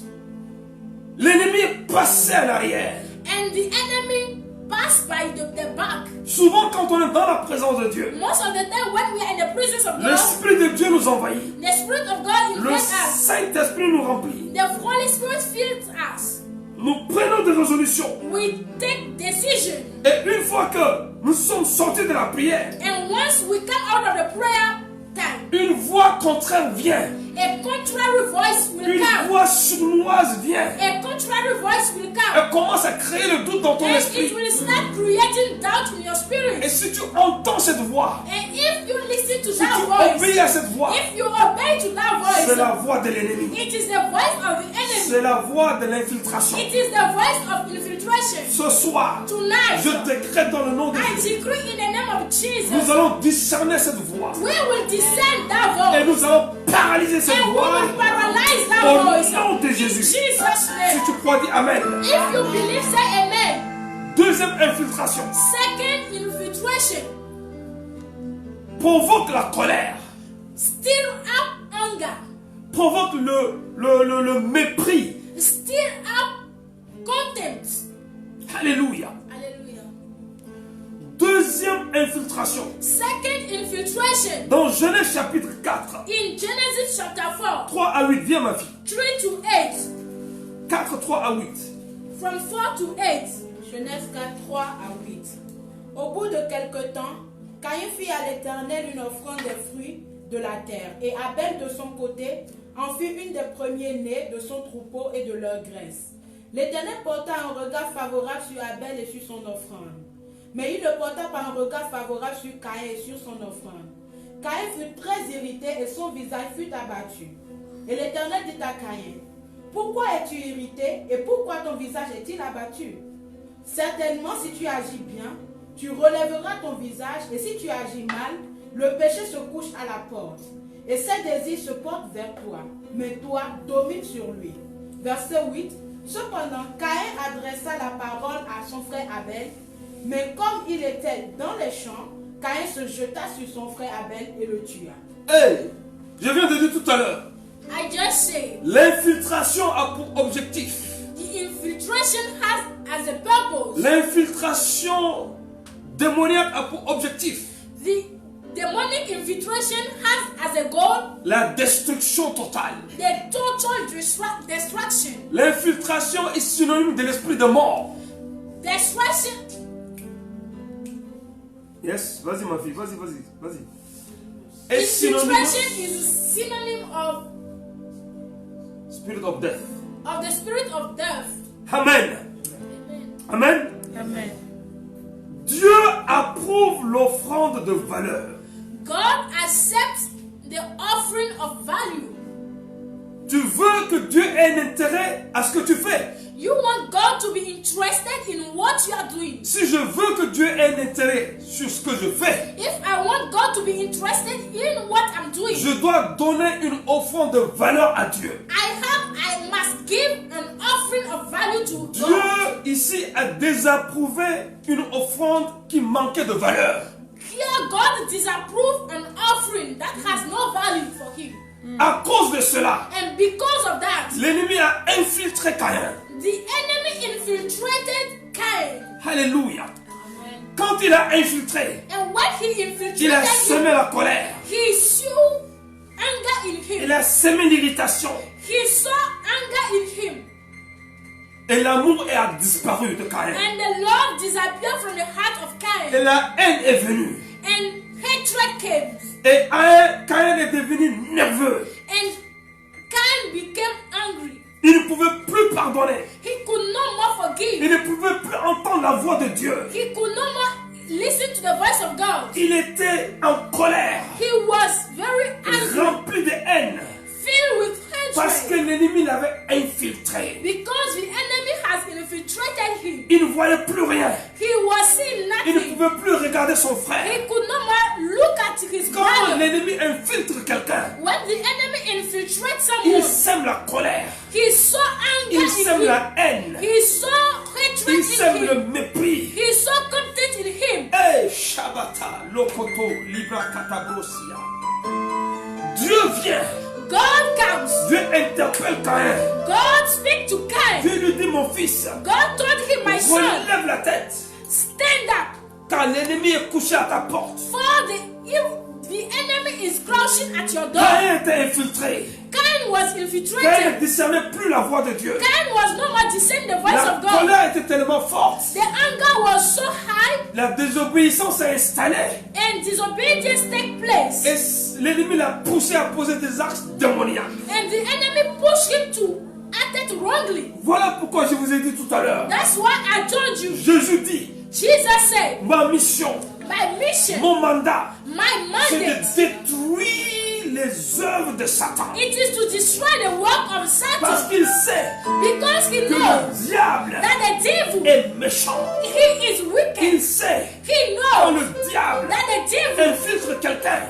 L'ennemi passait à l'arrière. And the enemy passed by the back. Souvent, quand on est dans la présence de Dieu, Most of the time when we are in the presence of God, l'Esprit de Dieu nous envahit. the Spirit of God Le invades us. Saint-Esprit nous remplit. The Holy Spirit fills us. Nous prenons des résolutions. We take decision. Et une fois que nous sommes sortis de la prière, And once we come out of the prayer time, une voix contraire vient. a contrary voice will Une come. voix sournoise vient. A contrary voice will come. Elle commence à créer le doute dans ton And esprit. it will start creating doubt in your Et spirit. si tu entends cette voix, And if you listen to si that tu voice, obéis à cette voix, if you obey to that c'est voice, la voix de l'ennemi. it is the voice of the enemy. C'est la voix de l'infiltration. It is the voice of infiltration. Ce soir, Tonight, je décrète dans le nom de I Jésus. decree in the name of Nous Jesus, allons discerner cette voix. we will descend that Et voice. nous allons paralyser cette And we voix. will paralyze that Au voice. nom de In Jésus. Si Jesus' name. tu crois, dis Amen. If you believe, say amen. Deuxième infiltration. Second infiltration, Provoque la colère. stir up anger, Provoque le mépris. stir up contempt. Alléluia. Hallelujah. Deuxième infiltration. Second infiltration, Dans Genèse chapitre 4, in Genesis chapter 4, 3 à 8. Viens ma fille. 3 to 8. 4, 3 à 8. From 4 to 8. Genèse 4, 3 à 8. Au bout de quelque temps, Caïn fit à l'Éternel une offrande des fruits de la terre, et Abel de son côté en fit une des premiers-nés de son troupeau et de leur graisse. L'Éternel porta un regard favorable sur Abel et sur son offrande, mais il ne porta pas un regard favorable sur Caïn et sur son offrande. Caïn fut très irrité et son visage fut abattu. Et l'Éternel dit à Caïn, pourquoi es-tu irrité et pourquoi ton visage est-il abattu? Certainement, si tu agis bien, tu relèveras ton visage, et si tu agis mal, le péché se couche à la porte, et ses désirs se portent vers toi, mais toi, domine sur lui. Verset 8. Cependant, Caïn adressa la parole à son frère Abel, mais comme il était dans les champs, Caïn se jeta sur son frère Abel et le tua. Hey, je viens de dire tout à l'heure, I just say, l'infiltration a pour objectif. the infiltration has as a purpose. L'infiltration démoniaque a pour objectif The demonic infiltration has as a goal la destruction totale. the total destruction. L'infiltration est synonyme de l'esprit de mort. Destruction. Yes, vas-y ma fille, vas-y. Est synonyme Infiltration is synonym of spirit of death. the spirit of death. Amen. Amen. Amen. Amen. Dieu approuve l'offrande de valeur. God accepts the offering of value. Tu veux que Dieu ait un intérêt à ce que tu fais. You want God to be interested in what you are doing. Si je veux que Dieu ait un intérêt sur ce que je fais, If I want God to be interested in what I'm doing, je dois donner une offrande de valeur à Dieu. I must give an offering of value to Dieu God. ici a désapprouvé une offrande qui manquait de valeur. Here God disapproved an offering that has no value for him. À cause de cela, And because of that, l'ennemi a infiltré Caïn. the enemy infiltrated Cain. Alléluia. Quand il a infiltré, And when he il a infiltrated semé him, la colère. he saw anger in Il him. a semé l'irritation. He saw anger in him. Et l'amour a disparu de Caïn. And the love disappeared from the heart of Et Cain. la haine est venue. And hatred came. Et Caïn est devenu nerveux. And Cain became angry. Il ne pouvait plus pardonner. He could no more forgive. Il ne pouvait plus entendre la voix de Dieu. He could no more listen to the voice of God. Il était en colère, He was very angry, rempli de haine, filled with parce que hatred, l'ennemi l'avait infiltré. because the enemy has infiltrated him. Il ne voyait plus rien. He was seeing Il ne nothing. pouvait plus regarder son frère. He could no more look at his Quand brother. l'ennemi infiltre quelqu'un, When the enemy infiltrates il someone, sème la colère, he saw anger il in sème him. la haine, He saw hatred il in sème le him. mépris. He saw contempt in him. Hey, Shabata, Lokoto, Libra Katabrosia. Dieu vient, God comes. Dieu interpelle Caïn. God speaks to Cain. Dieu lui dit, mon fils, God told him, my son, relève la tête, stand up. car l'ennemi est couché à ta porte. For the enemy is crouching at your door. Caïn était infiltré. Cain was Caïn infiltrated. ne discernait plus la voix de Dieu. Cain was no more discerning the voice La of God. colère était tellement forte. The anger was so high La désobéissance s'est installée. and disobedience take place. Et l'ennemi l'a poussé à poser des actes démoniaques. And the enemy pushed him to act it wrongly. Voilà pourquoi je vous ai dit tout à l'heure. That's why I told you. Jésus dit, Jesus said, ma mission, my mission, mon mandat, my c'est mandate, de détruire les œuvres de Satan. it is to destroy the work of Parce Satan. qu'il sait Because he que knows le diable that the devil, est méchant. he is wicked. Il sait He quand knows le diable that the devil infiltre quelqu'un,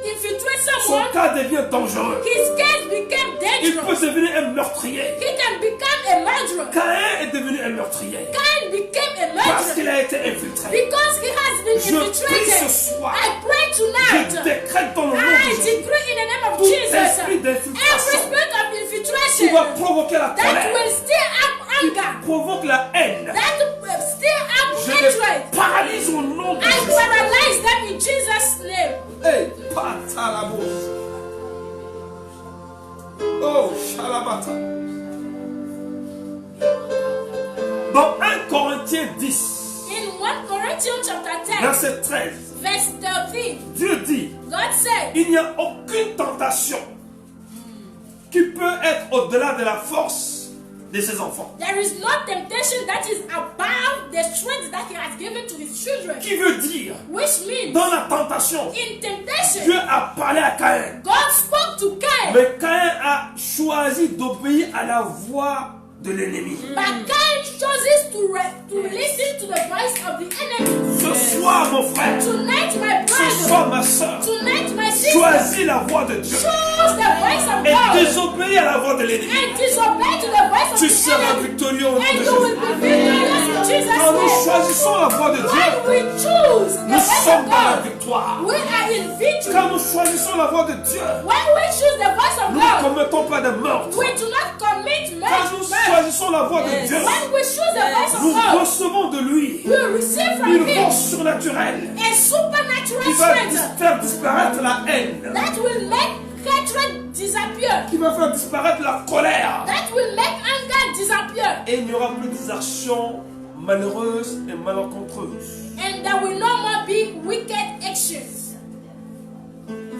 infiltrates son someone, cas devient dangereux. his case became Il peut dangerous. devenir un meurtrier. He can become a murderer. Caïn est devenu un meurtrier Cain became a parce qu'il murderer a été infiltré. because he has been Je prie infiltrated. ce soir. I pray Je tonight. décrète dans le nom de I Jésus decree in the name of tout Jesus, esprit every d'infiltration spirit of qui infiltration va provoquer la that colère, will stir up anger, provoque la haine. that will stir up Je les hatred. paralyse au nom de I Jésus. paralyze them in Jesus' name. Hey, patalabos. Oh, shalabata. Dans 1 Corinthiens 10, In 1 Corinthians chapter 10, verset 13, verse 13, Dieu dit, God said, il n'y a aucune tentation qui peut être au-delà de la force de ses enfants. there is no temptation that is above the strength that he has given to his children. Qui veut dire, Which means, dans la tentation, in Dieu temptation, a parlé à Caïn. God spoke to Cain, Mais Caïn a choisi d'obéir à la voix de l'ennemi. but Cain chooses to listen to the voice of the enemy. Ce soir, mon frère, Tonight, my ce brother, soir, ma soeur, tonight, my sister, choisis la voix de Dieu choose the voice of et God désobéis à la voix de l'ennemi. and disobey to the voice of Tu the seras enemy, victorieux au nom de and you will Jésus. be victorious in Jesus' Quand nous name. choisissons la voix de Dieu, When we choose the nous voice sommes of dans la God, victoire. we are in victory. Quand nous choisissons la voix de Dieu, When we choose the voice of nous ne God, commettons pas de meurtre. we do not commit Quand nous murder. choisissons la voix de Dieu, When we choose the voice of nous God, recevons de lui we receive from une Him force surnaturelle a supernatural qui va strength faire disparaître la haine, that will make hatred disappear, qui va faire disparaître la colère. that will make anger disappear, Et il n'y aura plus des actions malheureuses et malencontreuses. and there will no more be wicked actions.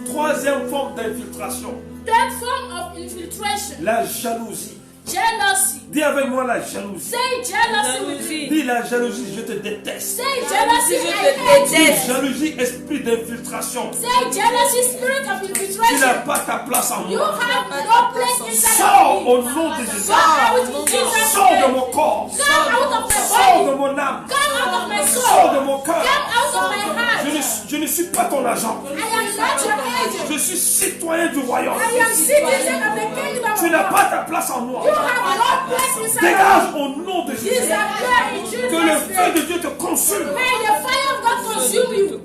Troisième forme d'infiltration, Third form of infiltration, la jalousie. Jealousy. Dis avec moi la jalousie. Say jealousy with me. Dis la jalousie, je te déteste. Say jealousy, I hate Dis you. jalousie, esprit d'infiltration. Say jealousy, spirit of Tu n'as infiltration. pas ta place en You moi. have no place inside Sors of me. au nom de Jésus. Go out in Jesus' Sors de name. mon corps. Come out of my Sors de body. mon âme. Come out of my Sors de soul. mon cœur. Come out of my heart. Je ne suis pas ton agent. I am not your agent. Je suis citoyen du royaume. I am citizen of the kingdom Tu of n'as God. pas ta place en moi. You have no place inside of Dégage au nom de me. Jésus. Disappear in Que le Jesus' feu name. de Dieu te consume. May the fire of God consume you.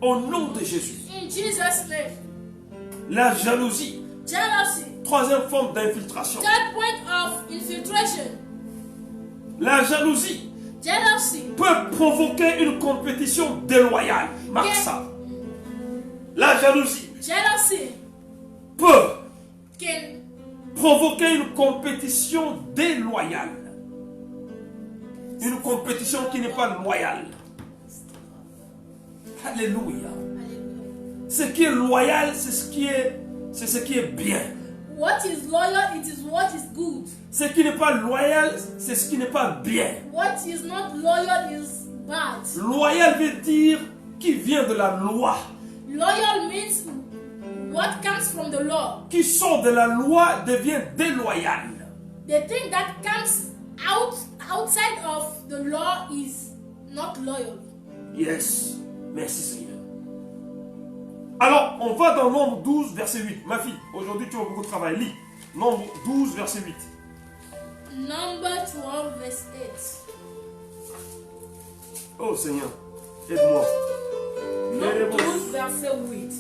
Au nom de Jésus. In Jesus' name. La jalousie. Jealousy. Troisième forme d'infiltration. Third point of infiltration. La jalousie Jealousy peut provoquer une compétition déloyale. Marque ça. La jalousie Jealousy peut can provoquer une compétition déloyale. Une compétition qui n'est pas loyale. Alléluia. Ce qui est loyal, c'est ce qui est bien. what is loyal, it is what is good. Ce qui n'est pas loyal, c'est ce qui n'est pas bien. What is not loyal is bad. Loyal veut dire qui vient de la loi. Loyal means what comes from the law. Qui sort de la loi devient déloyal. The thing that comes outside of the law is not loyal. Yes. Merci Seigneur. Alors, on va dans Nombre 12, verset 8. Ma fille, aujourd'hui tu as beaucoup de travail. Lis. Nombre 12, verset 8. Number 12 verse 8. Oh Seigneur, aide-moi. Nombre 12, verset 8.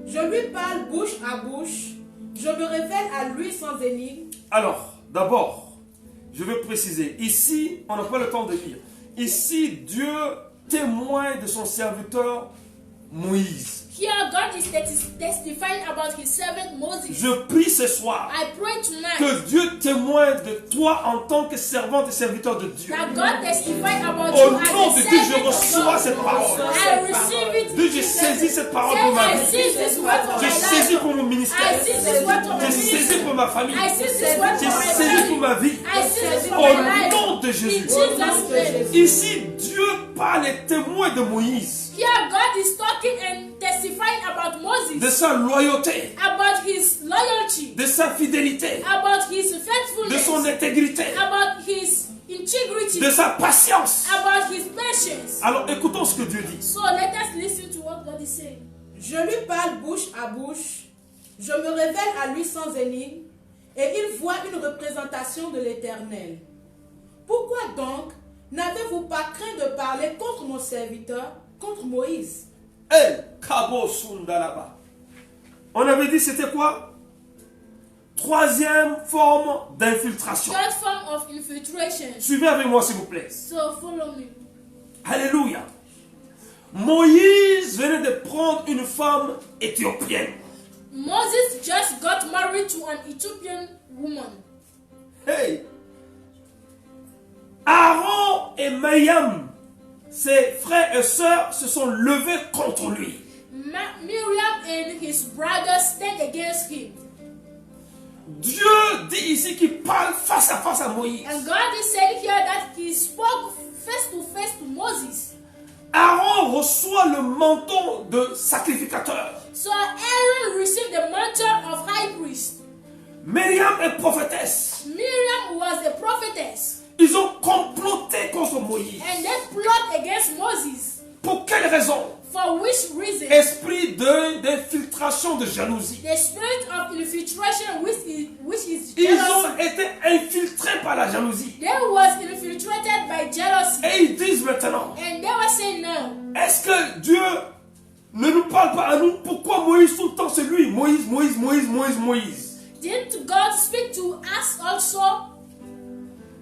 Je lui parle bouche à bouche, je me révèle à lui sans énigme. Alors, d'abord, je veux préciser. Ici, on n'a pas le temps de lire. Ici, Dieu témoigne de son serviteur Moïse. Here God is testifying about his servant Moses. Je prie ce soir I pray tonight que Dieu témoigne de toi en tant que servante et serviteur de Dieu. that God testify about Au you nom as de a Dieu, je servant of reçois God. cette parole. I receive it. Dieu, je saisis cette parole Say, pour ma I vie. seize this word for Je my saisis life. pour mon ministère. I seize this word for my Je saisis ministry. pour ma famille. I seize this word Je for my saisis pour family. ma vie. I seize this for Au my life. nom de In Jésus. Jesus' name. Ici, Dieu parle et témoigne de Moïse, Here God is talking and testifying about de Moses, sa loyauté, about his loyalty, de sa fidélité, about his de faithfulness, son intégrité, about his integrity, de sa patience. about his patience. Alors écoutons ce que Dieu dit. So let us listen to what God is saying. Je lui parle bouche à bouche, je me révèle à lui sans énigme, et il voit une représentation de l'Éternel. Pourquoi donc n'avez-vous pas craint de parler contre mon serviteur, contre Moïse? Kabo Sundalaba. On avait dit c'était quoi? Troisième forme d'infiltration. Third form of infiltration. Suivez avec moi s'il vous plaît. So follow me. Alléluia. Moïse venait de prendre une femme éthiopienne. Moses just got married to an Ethiopian woman. Hey. Aaron et Myriam, ses frères et sœurs, se sont levés contre lui. Miriam and his brothers stand against him. Dieu dit ici qu'il parle face à face à Moïse. And God is saying here that he spoke face to Moses. Aaron reçoit le menton de sacrificateur. So Aaron received the mantle of high priest. Myriam est prophétesse. Miriam was a prophetess. Ils ont comploté contre Moïse. And they plot against Moses. Pour quelle raison? For which reason? Esprit d'infiltration, de jalousie. The spirit of infiltration which is Ils jealousy. ont été infiltrés par la jalousie. They was infiltrated by jealousy. Et ils disent maintenant, And they were saying no. est-ce que Dieu ne nous parle pas à nous? Pourquoi Moïse tout le temps c'est lui? Moïse, Moïse, Moïse, Moïse, Moïse. Didn't God speak to us also?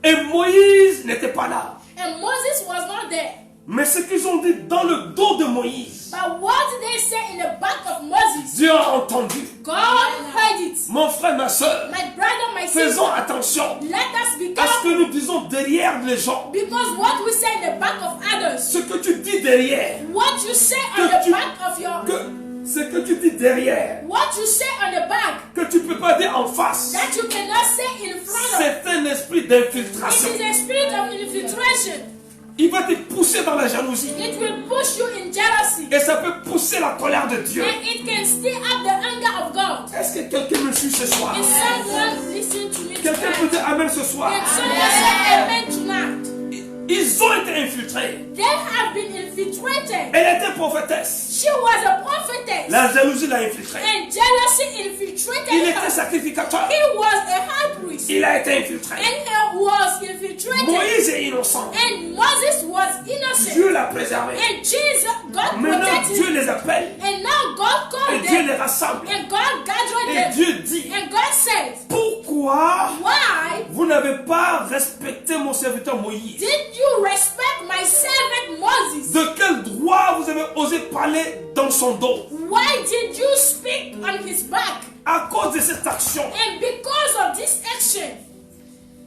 Et Moïse n'était pas là. And Moses was not there. Mais ce qu'ils ont dit dans le dos de Moïse, But what did they say in the back of Moses? Dieu a entendu. God heard it. Mon frère, ma soeur, My brother, my faisons sister, attention let us be à ce que careful. nous disons derrière les gens. Because what we say in the back of others, Ce que tu dis derrière, what you say on Que the tu- back of your, Ce que tu dis derrière, what you say on the back, que tu ne peux pas dire en face, that you cannot say in front of. c'est un esprit It d'infiltration. is a spirit of infiltration. Il va te pousser dans la jalousie. It will push you in jealousy. Et ça peut pousser la colère de Dieu. And it can stir up the anger of God. Est-ce que quelqu'un me suit ce soir? Is someone listening to me Quelqu'un peut tonight? dire Amen ce soir? Can someone say amen tonight? Ils ont été infiltrés. They have been infiltrated. Elle était prophétesse. She was a prophetess. La jalousie l'a infiltrée. And jealousy infiltrated Il her. était sacrificateur. He was a high priest. Il a été infiltré. And he was infiltrated. Moïse est innocent. And Moses was innocent. Dieu l'a préservé. And Jesus, God Maintenant, protected Dieu him. les appelle. And now God Et called Dieu them. les rassemble. And God gathered Et them. Dieu dit, And God said, pourquoi why vous n'avez pas respecté mon serviteur Moïse? did you respect my servant Moses? De quel droit vous avez osé parler dans son dos? Why did you speak on his back? À cause de cette action, And because of this action,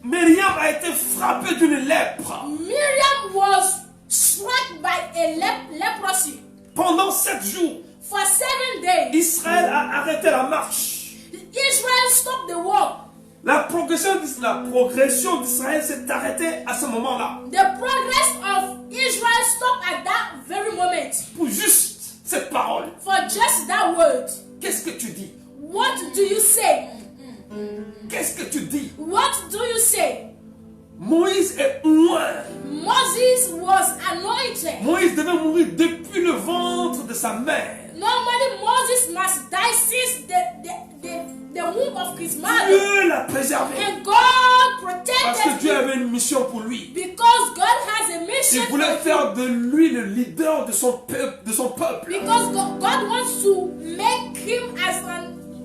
Myriam a été frappée d'une lèpre. Miriam was struck by a leprosy. Pendant 7 jours, For 7 days, Israël a arrêté la marche. Israel stopped the walk. La progression d'Israël s'est arrêtée à ce moment-là. The progress of Israel stopped at that very moment. Pour juste cette parole. For just that word. Qu'est-ce que tu dis? What do you say? Qu'est-ce que tu dis? What do you say? Moïse est oint. Moses was anointed. Moïse devait mourir depuis le ventre de sa mère. Normally, Moses must die since the womb of his mother. Dieu l'a préservé. And God Parce que protected Dieu him avait une mission pour lui. because God has a Il mission voulait for him. faire de lui le leader de son peuple. Because God wants to make him as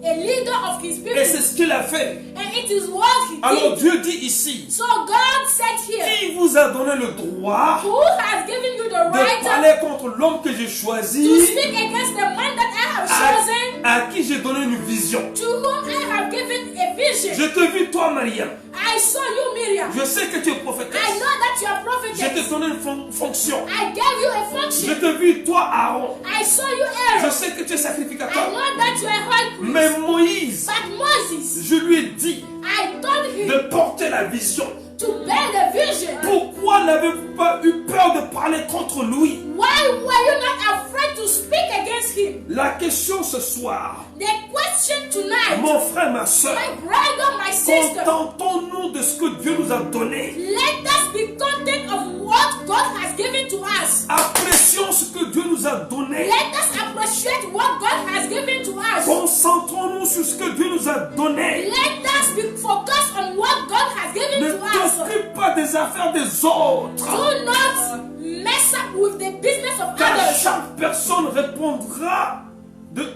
a leader of his people. Et c'est ce qu'il a fait. And it is what he Alors did. Dieu dit ici, So God said here, qui vous a donné le droit who has given you the de right parler contre l'homme que j'ai to choisi, speak against the man that I have chosen, à qui j'ai donné une vision? to whom I have given a vision? Je te vis toi, Mariam. I saw you, Miriam. Je sais que tu es I prophétesse. know that you are Je t'ai prophetess. donné une fonction. I gave you a Je function. te vis toi, Aaron. I saw you, Je Aaron. sais que tu es I sacrificateur. know that you are high priest. Mais Moïse, But Moses, je lui ai dit I told him de porter la vision. to bear the vision. Pourquoi n'avez-vous pas eu peur de parler contre lui? Why were you not afraid to speak against him? La question ce soir, The question tonight, mon frère, ma soeur, my brother, my sister, contentons-nous de ce que Dieu nous a donné. let us be content of what God has given to us. Apprécions ce que Dieu nous a donné. Let us appreciate what God has given to us. Concentrons-nous sur ce que Dieu nous a donné. Let us be focused on what God has given Ne to us. t'occupe pas des affaires des autres. Do not mess up with the business of Car others. chaque personne répondra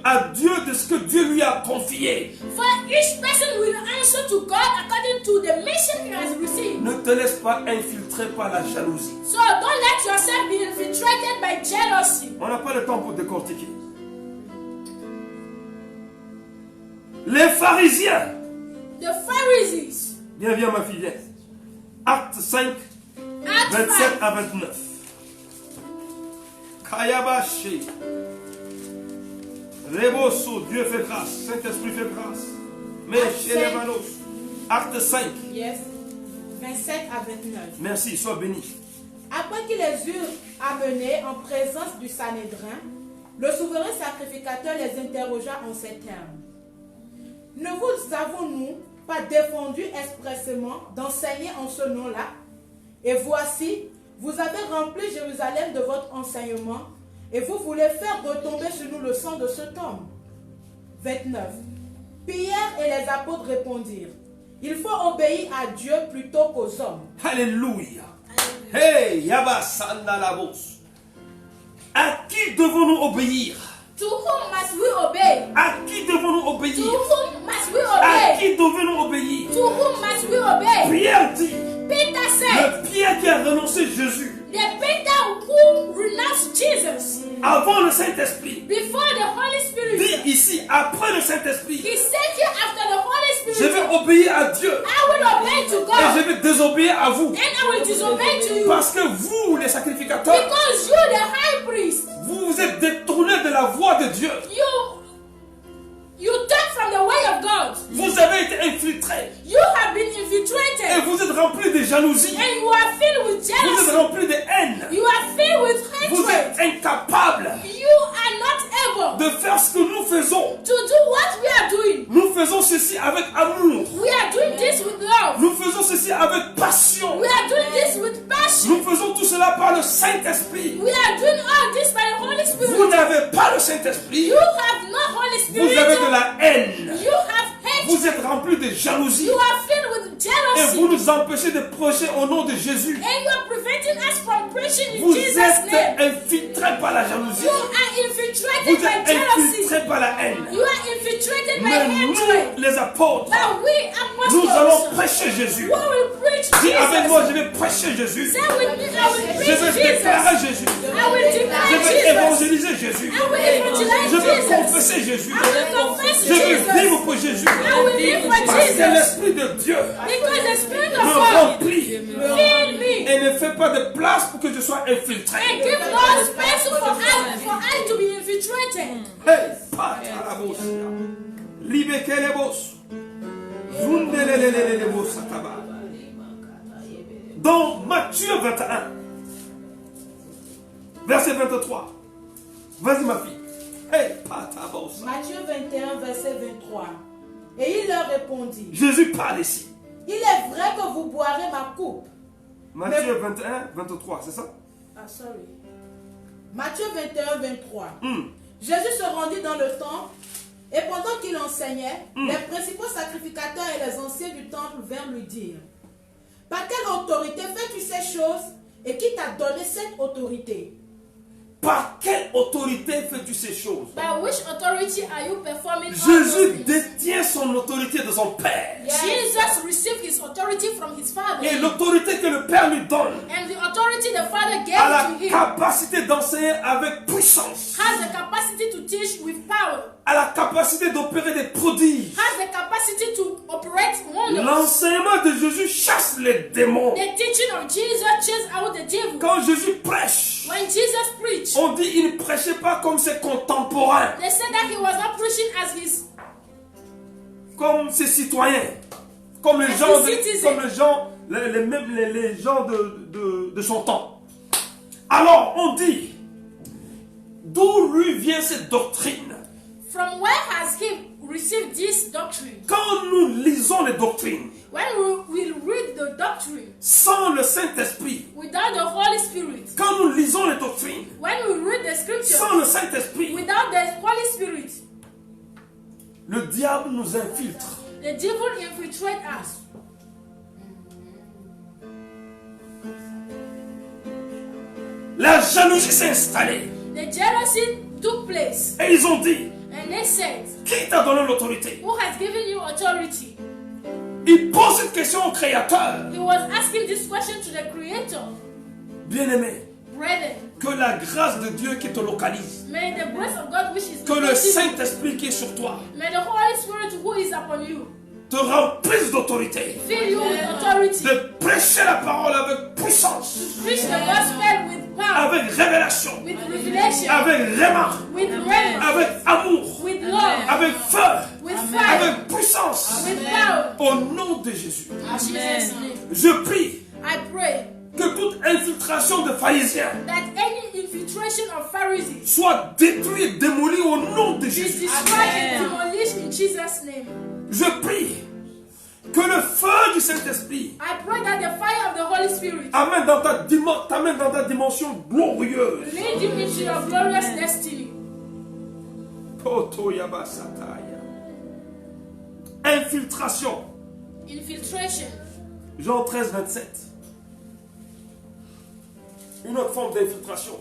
à Dieu de ce que Dieu lui a confié. For each person will answer to God according to the mission he has received. Ne te laisse pas infiltrer par la jalousie. So don't let yourself be infiltrated by jealousy. On n'a pas le temps pour décortiquer. Les pharisiens. The Pharisees. Viens ma fille, viens. Acte 5, Acts 27 5. à 29. Kayabashi. Rebosso, Dieu fait grâce. Saint-Esprit fait grâce. Mais chez les manos. Acte 5. Yes. 27 à 29. Merci, sois béni. Après qu'ils les eurent amenés en présence du Sanhédrin, le souverain sacrificateur les interrogea en ces termes. Ne vous avons-nous pas défendu expressément d'enseigner en ce nom-là? Et voici, vous avez rempli Jérusalem de votre enseignement, et vous voulez faire retomber sur nous le sang de cet homme. 29. Pierre et les apôtres répondirent, il faut obéir à Dieu plutôt qu'aux hommes. Alléluia. Hey, Yaba Sandalabos. À qui devons-nous obéir? To whom must we obey? À qui devons-nous obéir? To whom must we À obey? qui devons-nous obéir? To whom must we obey? Pierre dit, Peter said, le Pierre qui a renoncé Jésus the Peter who renounced Jesus avant le Saint-Esprit, before the Holy Spirit. dit ici, après le Saint-Esprit, He said here after the Holy je Spirit, vais obéir à Dieu. I will disobey to Et God. je vais désobéir à vous. And I will disobey to you. Parce que vous, les sacrificateurs, Because you, the high priest, vous vous êtes détournés de la voie de Dieu. you turn from the way of God. Vous avez été infiltrés. You have been Et infiltrated. vous êtes remplis de jalousie. And you are filled with Vous êtes jealousy. remplis de haine. You are filled with Vous êtes hatred. incapables You are not able de faire ce que nous faisons. to do what we are doing. Nous faisons ceci avec amour. We are doing this with love. Nous faisons ceci avec passion. We are doing this with passion. Nous faisons tout cela par le Saint-Esprit. We are doing all this by the Holy Vous Spirit. n'avez pas le Saint-Esprit. You have no Holy Vous Spirit. avez de la haine. You have Vous hatred. êtes remplis de jalousie. You are filled with Et vous jealousy. nous empêchez de prêcher au nom de Jésus. And you are preventing us from preaching in Vous Jesus' êtes name. infiltrés par la jalousie. You are Vous infiltrated by êtes jealousy. infiltrés par la haine. You are infiltrated by Mais nous, hatred. les apôtres, But we nous allons apostles, prêcher Jésus. we will preach Dis avec moi, je Jesus. vais prêcher Jésus. Say with me, I will Je preach vais Jesus. déclarer Jésus. I will Je declare vais Jesus. évangéliser Jésus. I will evangelize Je vais Jesus. confesser Jésus. I will confess Je vais Jesus. vivre pour Jésus. I will live for Parce que Jesus. l'Esprit de Dieu Because the Spirit me of God remplit fill me et ne fait pas de place pour que je sois infiltré. and give no space for I to be infiltrated. Hey, patarabos. Libekelebos. Zundelelelelelebos sataba. Dans Matthieu 21, verset 23. Vas-y ma fille. Hey, patabos. Matthieu 21, verset 23. Et il leur répondit, Jésus parle ici. il est vrai que vous boirez ma coupe. Matthieu 21, 23, c'est ça? Ah, sorry. Matthieu 21, 23. Hmm. Jésus se rendit dans le temple et pendant qu'il enseignait, les principaux sacrificateurs et les anciens du temple vinrent lui dire, par quelle autorité fais-tu ces choses et qui t'a donné cette autorité? Par quelle autorité fais-tu ces choses? By which authority are you performing all those Jésus things? détient son autorité de son Père. Jesus received his authority from his Father. Et l'autorité que le Père lui donne And the authority the Father a gave la to him capacité d'enseigner avec puissance, has the capacity to teach with power, a la capacité d'opérer des prodiges. has the capacity to operate wonders. L'enseignement de Jésus chasse les démons. The teaching of Jesus chased out the devil. Quand Jésus prêche, When Jesus preached, on dit il ne prêchait pas comme ses contemporains, they said that he was not preaching as his comme ses citoyens, comme les As gens, his citizens. comme les gens de son temps. Alors on dit, d'où lui vient cette doctrine? From where has he received this doctrine? Quand nous lisons les doctrines When we read the doctrine sans le Saint-Esprit, without the Holy Spirit, quand nous lisons les doctrines when we read the scripture sans le Saint-Esprit, without the Holy Spirit, le diable nous infiltre. the devil infiltrates us. La jalousie s'est installée. The jealousy took place, Et ils ont dit, and they said, qui t'a donné l'autorité? who has given you authority? Il pose cette question au Créateur. He was asking this question to the Creator. Bien-aimé, Brethren, que la grâce de Dieu qui te localise, may the grace of God which is que le located- Saint-Esprit qui est sur toi, may the Holy Spirit who is upon you te remplisse d'autorité, fill you with authority de prêcher la parole avec puissance, preach the gospel with power, avec révélation, with revelation, avec réma, with reverence, avec amour, with love, avec feu, with fire, avec puissance. with power. Au nom de Jésus, In Jesus' name, je prie I pray que toute infiltration de pharisiens that any infiltration of Pharisees soit détruite et démolie au nom de is Jésus. destroyed and demolished in Jesus' name. Je prie que le feu du Saint-Esprit I pray that the fire of the Holy Spirit t'amène dans ta dimension glorieuse. lead you into your glorious destiny. Infiltration. Infiltration. Jean 13, 27. Une autre forme d'infiltration.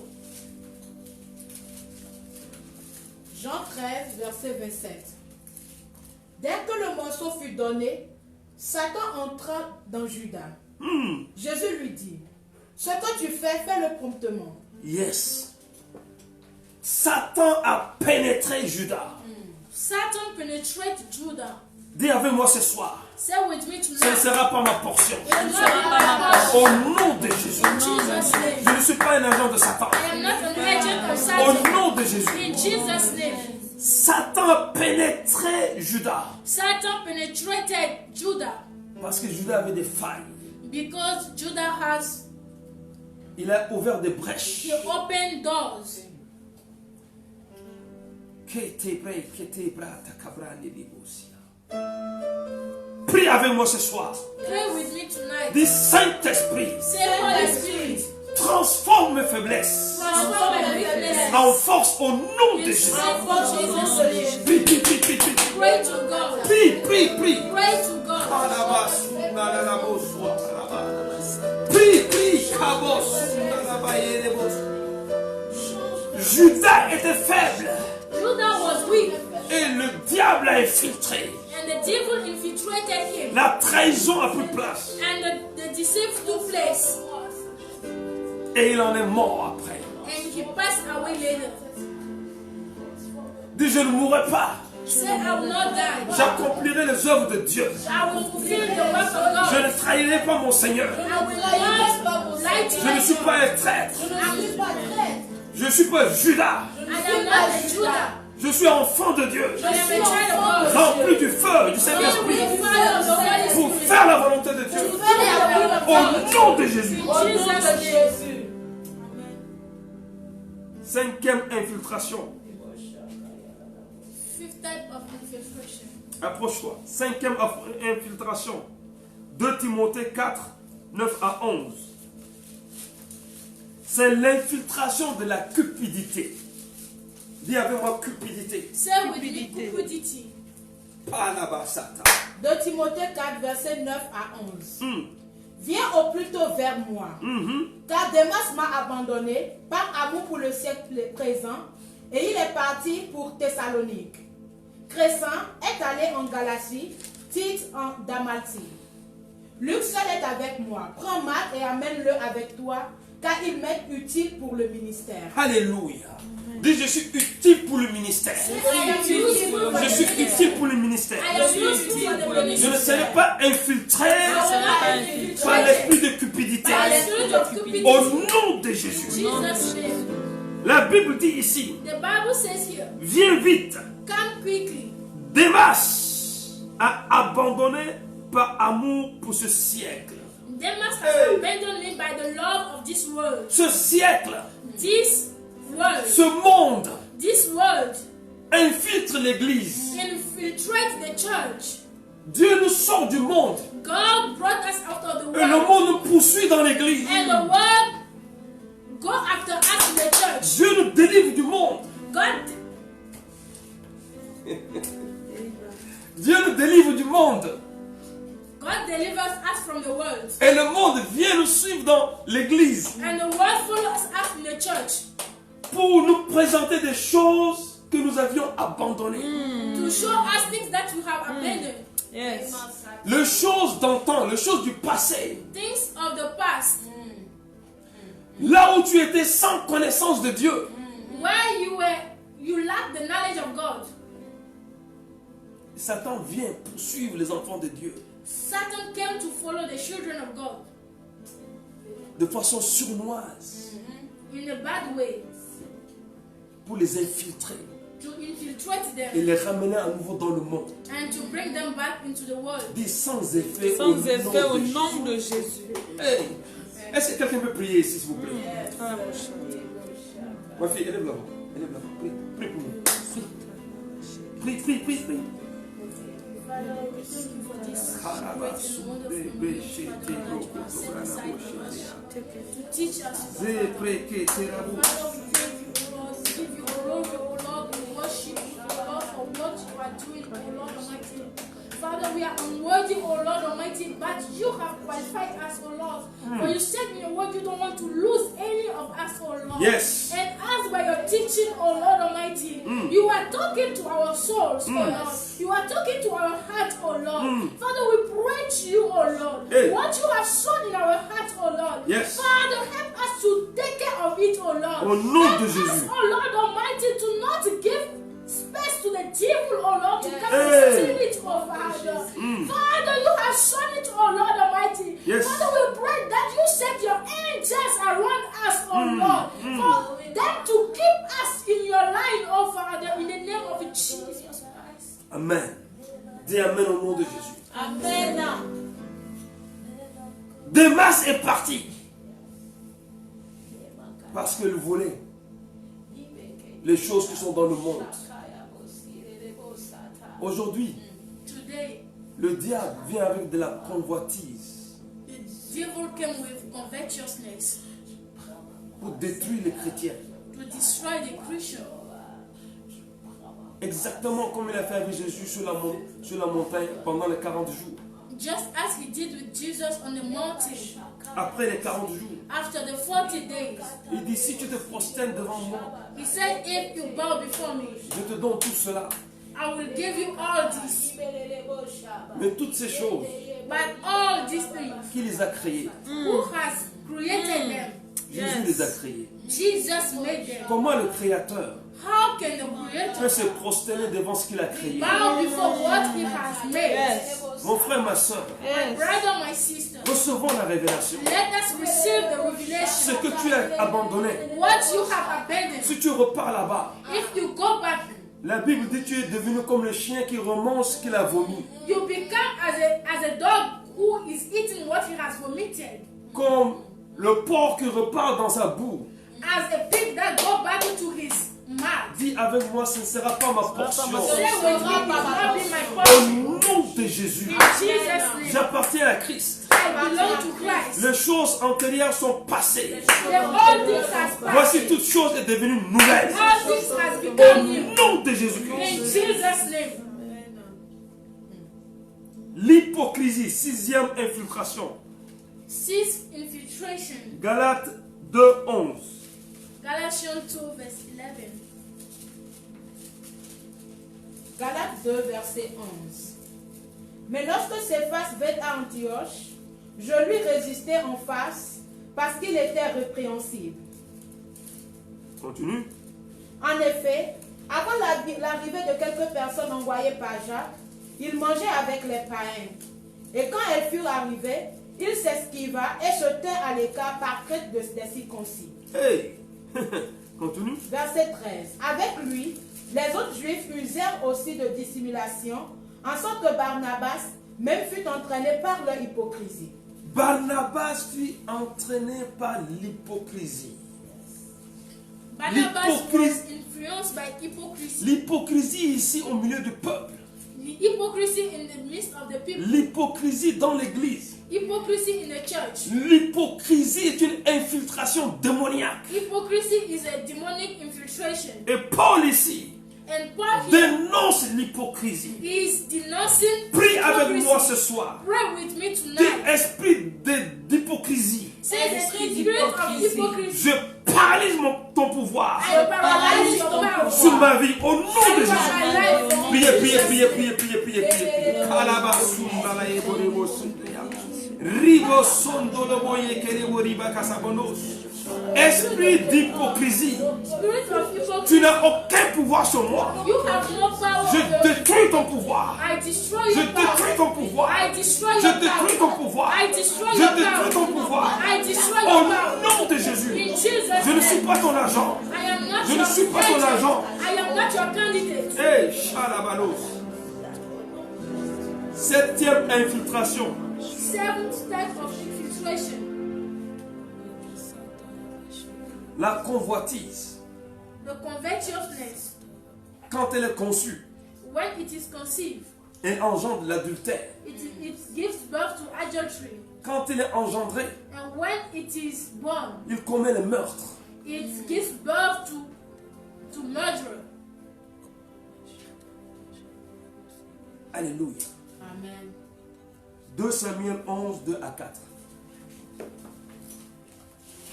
Jean 13, verset 27. Dès que le morceau fut donné, Satan entra dans Judas. Jésus lui dit, ce que tu fais, fais-le promptement. Yes. Satan a pénétré Judas. Satan penetrated Judah. Dis avec moi ce soir. Say with me Ce ne tonight. sera pas ma portion. It will not be my Au portion. nom de Jésus. In Jesus' name. Je ne suis pas un agent de Satan. I am not an agent of Au Satan. nom de Jésus. In Jesus' name. Satan a pénétré Judas. Satan penetrated Judah Parce que Judas avait des failles. because Judah has, Il a ouvert des brèches. he opened doors. Prie avec moi ce soir. Pray with me tonight. Dis Saint-Esprit, Say, Holy Spirit, transforme mes faiblesses transform my weakness en force au nom de Jésus. in force. Prie, prie, prie, prie, prie. Pray to God. Prie, prie, prie. Pray to God. Prie, prie. Judas était faible Judah was weak, et le diable a infiltré. and the devil infiltrated him, La trahison a pris place and the deceit took place, et il en est mort après. and he passed away later. Dis, je ne mourrai pas. Say, I will not die. J'accomplirai les œuvres de Dieu. I will fulfill the work of Je God. ne trahirai pas mon Seigneur. I will not lie to Je ne suis my pas un traître. God. Je ne suis pas Judas. I am not a Judah. Je suis enfant de Dieu. I am a child of God. Rempli du feu du Saint-Esprit Filled with fire of the Holy pour Spirit. faire la volonté de Dieu. To fulfill the will of Au God. nom de Jésus. In Jesus' name. Cinquième infiltration. Fifth type of infiltration. Approche-toi. Cinquième infiltration. 2 Timothée 4, 9 à 11. C'est l'infiltration de la cupidité. Dis avec moi cupidité. Say with me, cupidity. Pas là-bas, Satan. 2 Timothée 4, verset 9 à 11. Viens au plus tôt vers moi, car Démas m'a abandonné par amour pour le siècle présent, et il est parti pour Thessalonique. Crescent est allé en Galatie, Tite en Dalmatie. Luc seul est avec moi. Prends Marc et amène-le avec toi, car il m'est utile pour le ministère. Alléluia. Dis, je suis utile pour le ministère. I am useful for Je the suis ministry. utile pour le ministère. I am useful for the Je ne ministry. serai pas infiltré par l'esprit de cupidité. By the spirit of cupidity. Au nom de Jésus. Jesus' name. La Bible dit ici, The Bible says here, viens vite. come quickly. Démas a abandonné par amour pour ce siècle. Demas has abandoned me by the love of this world. Ce siècle, This world, ce monde this world infiltre l'église. infiltrates the church. Dieu nous sort du monde God brought us out of the et le world, monde nous poursuit dans l'église. and the world go after us in the church. Dieu nous délivre du monde. God, Dieu nous délivre du monde. God delivers us from the world, Et le monde vient nous suivre dans l'église and the world follows us in the church pour nous présenter des choses que nous avions abandonnées. to show us things that we have abandoned, Yes. Les choses d'antan, les choses du passé. things of the past, Là où tu étais sans connaissance de Dieu. where you lack the knowledge of God. Satan vient poursuivre les enfants de Dieu Satan came to follow the children of God de façon sournoise in a bad way, pour les infiltrer to infiltrate et them les ramener à nouveau dans le monde. and to bring them back into the world. Dis sans effet Sans au effet nom au de Jésus. nom de Jésus. Hey, est-ce que quelqu'un peut prier ici, s'il vous plaît? Ah, mon cher. Ma fille, élève la voix. Élève la voix. Prie, prie pour nous. Prie, prie, prie, prie. Father, we thank you for this great and wonderful ministry, Father, that you have set aside for us to teach us. Father, we thank you, O Lord. We give you glory, O Lord. We worship you, O Lord, for what you are doing, O Lord Almighty. Father, we are unworthy, O Lord Almighty, but you have qualified us, O Lord. For you said in your word you don't want to lose any of us, O Lord. Yes. And as by your teaching, O Lord Almighty, you are talking to our souls, O Lord. You are talking to our heart, O Lord. Father, we pray to you, O Lord. Hey. What you have sown in our heart, O Lord. Yes. Father, help us to take care of it, O Lord. Au nom help de us, Jésus. O Lord Almighty, to not give space to the devil, O Lord, to come Hey. and steal it, O oh Father. Father, you have shown it, oh Lord Almighty. Yes. Father, we pray that you set your angels around us, oh Lord, for them to keep us in your line, oh Father, in the name of Jesus Christ. Amen. Dis Amen au nom de Jésus. Amen. Demas est parti. Parce qu'il voulait les choses qui sont dans le monde. Aujourd'hui, Today, le diable vient avec de la convoitise the devil came with covetousness pour détruire les chrétiens. to destroy the Christian. Exactement comme il a fait avec Jésus sur la montagne pendant les 40 jours. Just as he did with Jesus on the mountain Après les 40 jours, after the 40 days. il dit, si tu te prosternes devant moi, He said, if you bow before me, je te donne tout cela. I will give you all this. Mais toutes ces choses, But all these things, qui les a créées? who has created them? Jésus les a créées. Jesus made them. Comment le Créateur How can the peut Creator se prosterner devant ce qu'il a créé? bow before what he has made? Mon frère, ma soeur, My brother, my sister, recevons la révélation. let us receive the Ce revelation. que tu as abandonné, What you have abandoned. si tu repars là-bas, If you go back, la Bible dit que tu es devenu comme le chien qui remonte ce qu'il a vomi. you become as a dog who is eating what he has vomited. Comme le porc qui repart dans sa boue. As a pig that go back into his mouth. Dis avec moi, ce ne sera pas ma portion. Say with me, it will not be my Au portion. nom de Jésus, In Jesus' name, j'appartiens à Christ. I belong to Christ. Les choses antérieures sont passées. The old things has passed. Voici toute chose est devenue nouvelle. All things has Au become new. nom de In Jésus-Christ. Jesus' name. L'hypocrisie, 6e infiltration. Sixth infiltration. Galates 2:11. Galatians 2 verse 11. Galates 2, verset 11. Mais lorsque Céphas vint à Antioche, je lui résistai en face parce qu'il était répréhensible. Continue. En effet, avant l'arrivée de quelques personnes envoyées par Jacques, il mangeait avec les païens. Et quand elles furent arrivées, il s'esquiva et se tint à l'écart par crainte des circoncis. Hey! Continue. Verset 13. Avec lui, les autres juifs usèrent aussi de dissimulation, en sorte que Barnabas même fut entraîné par leur hypocrisie. Barnabas fut entraîné par l'hypocrisie. Barnabas was influenced by hypocrisy. L'hypocrisie ici au milieu du peuple. The hypocrisy in the midst of the people. L'hypocrisie dans l'église. Hypocrisy in the church. L'hypocrisie est une infiltration démoniaque. Hypocrisy is a demonic infiltration. Et Paul ici And Paul here dénonce l'hypocrisie. is denouncing Prie avec hypocrisy. moi ce soir. Pray with me Dis tonight. esprit d'hypocrisie. Say the spirit of hypocrisy. Je paralyse ton pouvoir I paralyze your power. sur ma vie au nom de Over Jésus. my life. Priez, priez, priez, priez, priez, priez, priez. Kalabasunda la eborebo sundeya. Ribo sondo lo boye kerebo riba kasabonos. Esprit d'hypocrisie. Spirit of hypocrisy. Tu n'as aucun pouvoir sur moi. You have no power. Je over me. détruis ton pouvoir. I destroy Je your power. détruis ton pouvoir. I destroy Je your détruis power. ton pouvoir. I destroy Je your détruis ton power. pouvoir. I destroy Au your power. nom de Jésus. In Jesus' Je ne suis name. pas ton agent. I am not Je ne your suis pas ton agent. agent. I am not your candidate. Hey, Shalabalos. 7e infiltration. Seventh type of infiltration. La convoitise. The covetousness. Quand elle est conçue, When it is conceived, elle engendre l'adultère. it gives birth to adultery. Quand elle est engendrée, And when it is born, il commet le meurtre. it gives birth to murder. Alléluia. Amen. 2 Samuel 11, 2 à 4.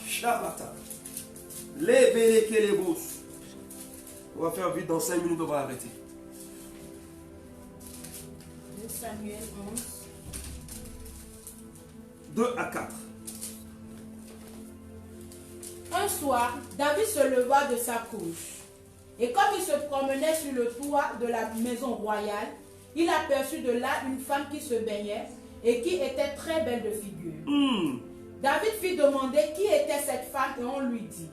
Shabata. Les bélékés, les bousses. On va faire vite, dans 5 minutes, on va arrêter. 2 Samuel 11. 2 à 4. Un soir, David se leva de sa couche. Et comme il se promenait sur le toit de la maison royale, il aperçut de là une femme qui se baignait et qui était très belle de figure. David fit demander qui était cette femme et on lui dit,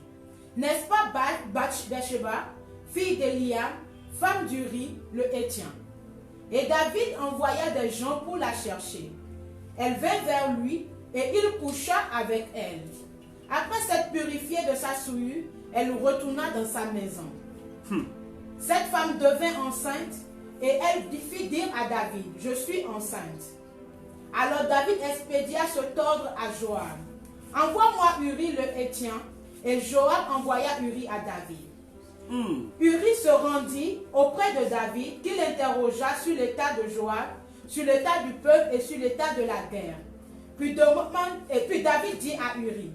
n'est-ce pas Bathsheba, fille d'Eliam, femme d'Uri, le Héthien? Et David envoya des gens pour la chercher. Elle vint vers lui et il coucha avec elle. Après s'être purifiée de sa souillure, elle retourna dans sa maison. Cette femme devint enceinte et elle fit dire à David, je suis enceinte. Alors David expédia cet ordre à Joab. Envoie-moi Uri le Héthien. Et Joab envoya Uri à David. Uri se rendit auprès de David, qui l'interrogea sur l'état de Joab, sur l'état du peuple et sur l'état de la guerre. Puis David dit à Uri,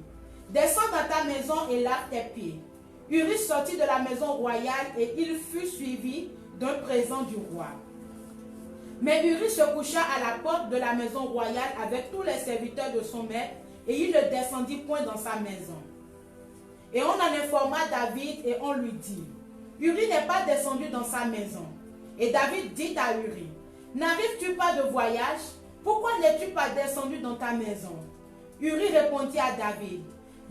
descends dans ta maison et lave tes pieds. Uri sortit de la maison royale et il fut suivi d'un présent du roi. Mais Uri se coucha à la porte de la maison royale avec tous les serviteurs de son maître et il ne descendit point dans sa maison. Et on en informa David et on lui dit, Uri n'est pas descendu dans sa maison. Et David dit à Uri, n'arrives-tu pas de voyage? Pourquoi n'es-tu pas descendu dans ta maison? Uri répondit à David,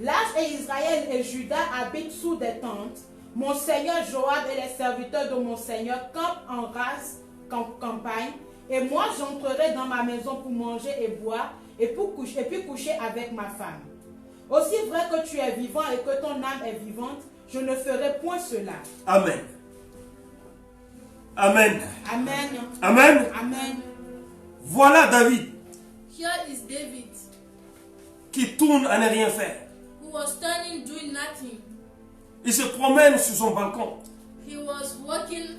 Lâche et Israël et Juda habitent sous des tentes. Mon seigneur Joab et les serviteurs de mon seigneur campent en race campagne. Et moi j'entrerai dans ma maison pour manger et boire et puis coucher avec ma femme. Aussi vrai que tu es vivant et que ton âme est vivante, je ne ferai point cela. Amen. Amen. Amen. Amen. Amen. Voilà David Here is David, qui tourne à ne rien faire. who was standing doing nothing. Il se promène sur son balcon. He was walking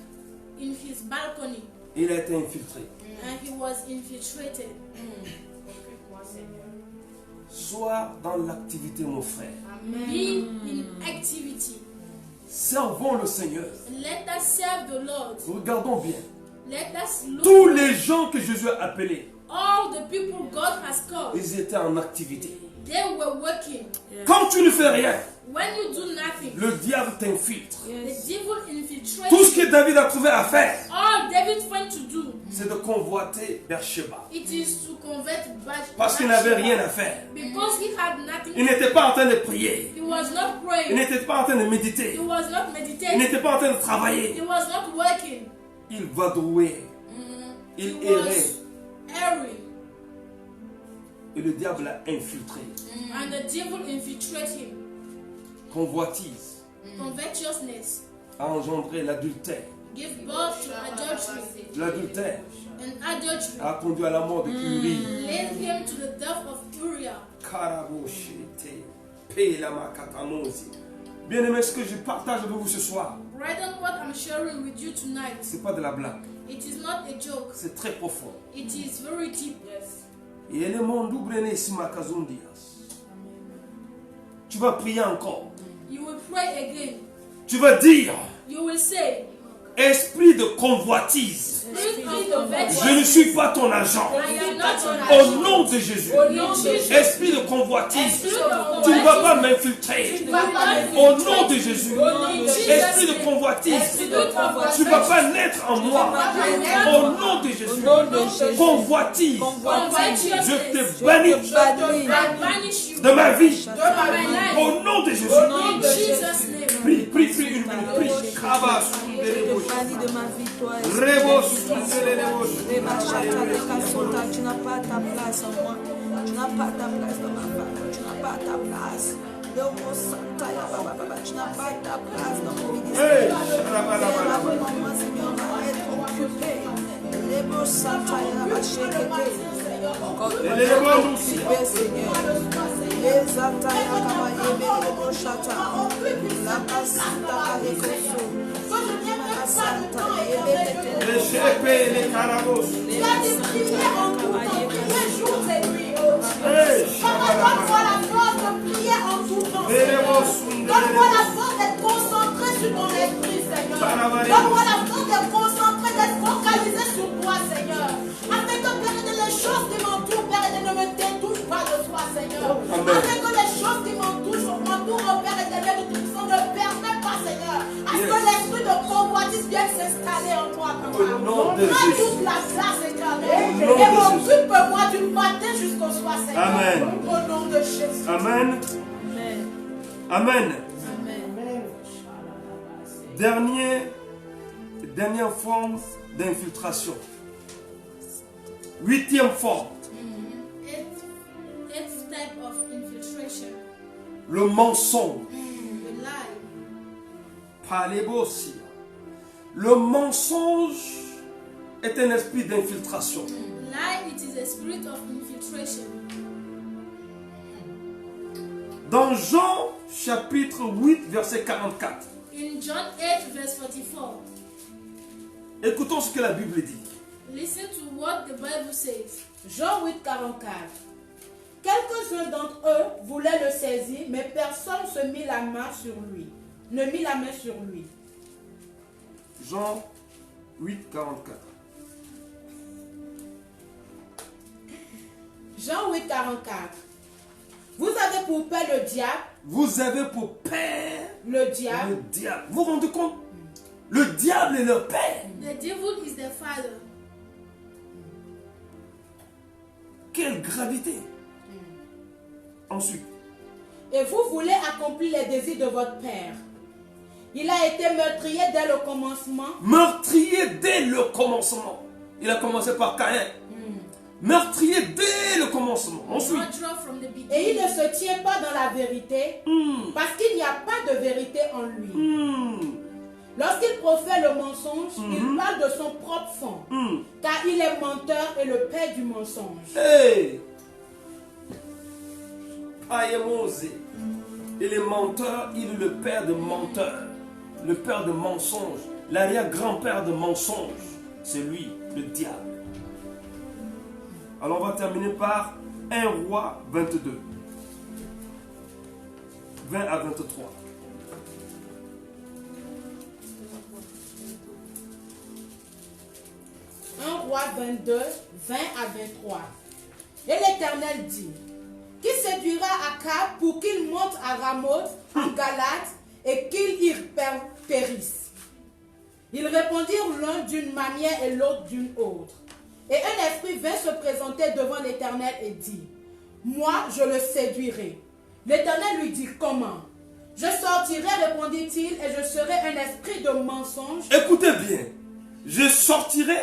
in his balcony Il a été infiltré. and he was infiltrated. Sois dans l'activité, mon frère. Be in activity. Servons le Seigneur. Let us serve the Lord. Regardons bien. Let us look. Tous les gens que Jésus a appelés, All the people God has called, ils étaient en activité. they were working. Quand tu ne fais rien, When you do nothing, le diable t'infiltre. the devil infiltrates. Tout ce que David a trouvé à faire, All David went to do, c'est de convoiter Bathsheba. it is to convert Parce qu'il n'avait rien à faire. Because he had nothing. Il n'était pas en train de prier. He was not Il praying. n'était pas en train de méditer. He was not Il meditating. n'était pas en train de travailler. He was not working. Il vadrouait. He Il errait. was erring. Et le diable l'a infiltré. And the devil infiltrated him. Convoitise Covetousness a engendré l'adultère. give birth to adultery. L'adultère And adultery a conduit à la mort de Uri. led him to the death of Uriah. Karaboshete, Pelamakatanonzi. Bien-aimés, ce que je partage avec vous ce soir, Brethren, what I'm sharing with you tonight, c'est pas de la blague. it is not a joke. C'est très profond. It is very deep. Et le monde oubrene simakazundias. Tu vas prier encore. You will pray again. Tu vas dire, You will say, esprit de convoitise, Spirit of je ne suis pas ton agent. I am not your Au nom de Jésus. nom de Jésus. Esprit de convoitise, Spirit of tu ne vas pas convoitise, m'infiltrer. tu ne vas pas Au nom de Jésus. Jésus. Esprit de convoitise, tu ne vas pas naître en moi. Au nom de Jésus. Convoitise, je te bannis de ma vie. Au nom de Jésus. Prie, prie, prie une minute. Prie. Kaba sundelebo. Banni de ma vie, toi, Rebo sundelebo. tu n'as pas ta place en moi. Tu n'as pas ta place dans ma femme. Tu n'as pas ta place. Tu n'as pas ta place dans mon ministère. Hey, Moi, shalabalabala. Seigneur, va être occupé. Lebo Santaya va shekete. Occupé, Seigneur. Les Ataya Kabayebe, Lebo Shata. La Basita Kalekoso. La Santa Yebe, Les épées, les carabos. Tu as dit prier en tout temps, prier jours et nuits. Hey, Donne-moi la force de prier en tout temps, Seigneur. Donne-moi la force d'être concentré sur ton esprit, Seigneur. Donne-moi la force d'être concentré, d'être focalisé sur toi, Seigneur. Afin que, Père, les choses qui m'entourent, Père, ne me détouchent pas de toi, Seigneur. Afin que les choses qui m'entourent, Père, éternel, de toute façon, ne permettent pas, Seigneur, à ce que l'esprit de convoitise vienne s'installer en moi. le nom de Prends Jésus. toute la place éternelle. Au nom Et de Jésus. occupe-moi du matin jusqu'au soir, Seigneur. Amen. Au nom de Jésus. Amen. Amen. Dernière forme d'infiltration. 8e forme. Eighth type of infiltration. Le mensonge. The lie. Palebosia. Le mensonge est un esprit d'infiltration. Lie, it is a spirit of infiltration. Dans Jean chapitre 8 verset 44. In John 8 verse 44, Écoutons ce que la Bible dit. listen to what the Bible says. Jean 8, 44. Quelques-uns d'entre eux voulaient le saisir, mais personne se mit la main sur lui. Ne mit la main sur lui. Jean 8, 44. Jean 8, 44. Vous avez pour père le diable. Vous avez pour père Le diable. le diable. Vous vous rendez compte? Le diable est le père. The devil is the father. Quelle gravité. Ensuite, Et vous voulez accomplir les désirs de votre père. Il a été meurtrier dès le commencement. meurtrier dès le commencement. Il a commencé par Caïn. Meurtrier dès le commencement. Ensuite, Murderer from the Et il beginning. ne se tient pas dans la vérité parce qu'il n'y a pas de vérité en lui. Lorsqu'il profère le mensonge, il parle de son propre fond. Car il est menteur et le père du mensonge. hey, Païemose. Il est menteur, il est le père de menteurs, le père de mensonges, l'arrière-grand-père de mensonges. C'est lui, le diable. Alors on va terminer par 1 Roi 22. 20 à 23. Un roi 22, 20 à 23. Et l'Éternel dit, qui séduira Akab pour qu'il monte à Ramoth en Galate et qu'il y périsse. Ils répondirent l'un d'une manière et l'autre d'une autre. Et un esprit vint se présenter devant l'Éternel et dit, moi je le séduirai. L'Éternel lui dit, comment? Je sortirai, répondit-il, et je serai un esprit de mensonge. Écoutez bien, je sortirai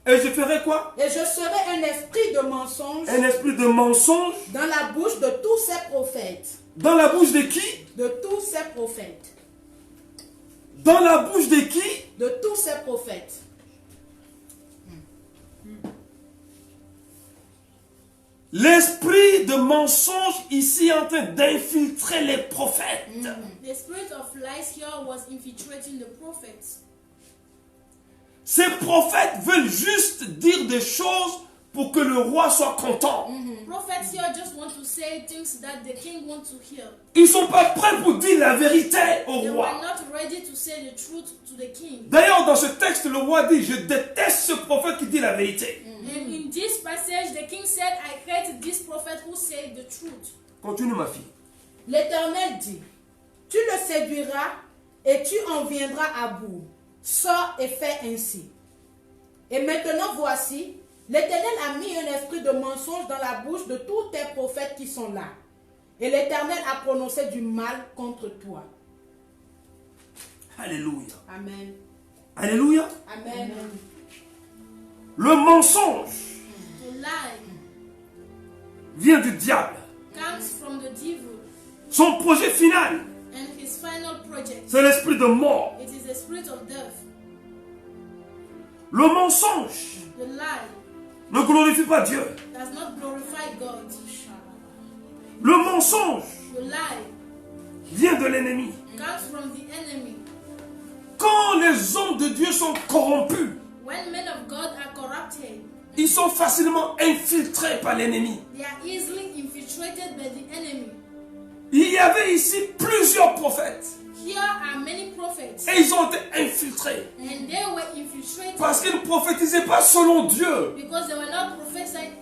et je ferai quoi? Et je serai un esprit de mensonge Un esprit de mensonge dans la bouche de tous ces prophètes. dans la bouche de qui? De tous ces prophètes. Dans la bouche de qui? De tous ces prophètes. L'esprit de mensonge ici est en train d'infiltrer les prophètes. The spirit of lies here was infiltrating the prophets. Ces prophètes veulent juste dire des choses pour que le roi soit content. Prophets here just want to say things that the king wants to hear. Ils ne sont pas prêts pour dire la vérité au They were roi. not ready to say the truth to the king. D'ailleurs, dans ce texte, le roi dit, je déteste ce prophète qui dit la vérité. And in this passage, the king said, I hate this prophet who said the truth. Continue ma fille. L'Éternel dit, tu le séduiras et tu en viendras à bout. Sors et fais ainsi. Et maintenant voici, l'Éternel a mis un esprit de mensonge dans la bouche de tous tes prophètes qui sont là. Et l'Éternel a prononcé du mal contre toi. Alléluia. Amen. Alléluia. Amen. Le mensonge To lie vient du diable. comes from the devil, Son projet final, and his final project, c'est l'esprit de mort. it is the spirit of death. Le mensonge The lie ne glorifie pas Dieu. does not glorify God. Le mensonge The lie vient de l'ennemi. comes from the enemy. Quand les hommes de Dieu sont corrompus, When men of God are corrupted, ils sont facilement infiltrés par l'ennemi. they are easily infiltrated by the enemy. Il y avait ici plusieurs prophètes Here are many prophets, et ils ont été infiltrés and they were infiltrated parce qu'ils ne prophétisaient pas selon Dieu. because they were not prophesying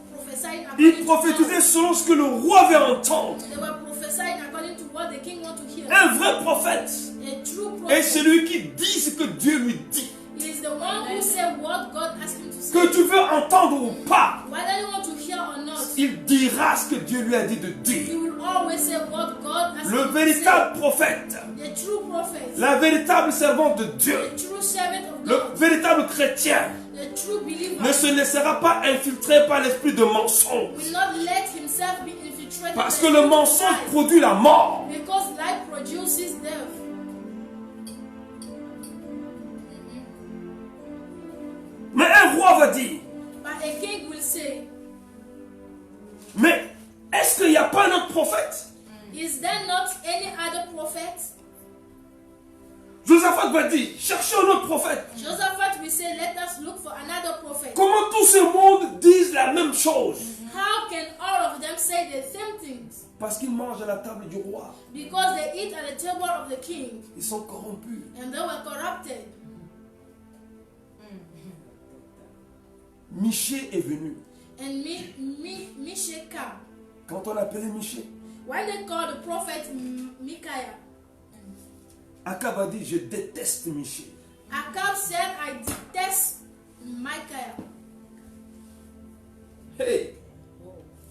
Ils according to prophétisaient God. selon ce que le roi veut entendre. They were prophesying according to what the king wants to hear. Un vrai prophète A true est prophet celui qui dit ce que Dieu lui dit. is the one who said what God asked him to say. Que tu veux entendre ou pas, Whether you want to hear or not, il dira ce que Dieu lui a dit de he dire. will always say what God asked Le him to véritable prophète, say. The true prophet, la véritable servante de Dieu, the true servant of le God, véritable chrétien the true believer ne se laissera pas infiltrer par l'esprit de mensonge. will not let himself be infiltrated Parce by que the le mensonge lies, produit la mort. because lie produces death. Mais un roi va dire, But a king will say, mais est-ce qu'il n'y a pas un autre prophète? is there not any other prophet? Josaphat va dire, cherchez un autre prophète. Josaphat will say, let us look for another prophet. Comment tout ce monde disent la même chose? How can all of them say the same things? Parce qu'ils mangent à la table du roi. Because they eat at the table of the king Ils sont corrompus. and they were corrupted. Michée est venu. And Micaiah came. Quand on appelait Michée, When they called the prophet Micaiah, Akab a dit, je déteste Michée. Acab said, I detest Micaiah. Hey!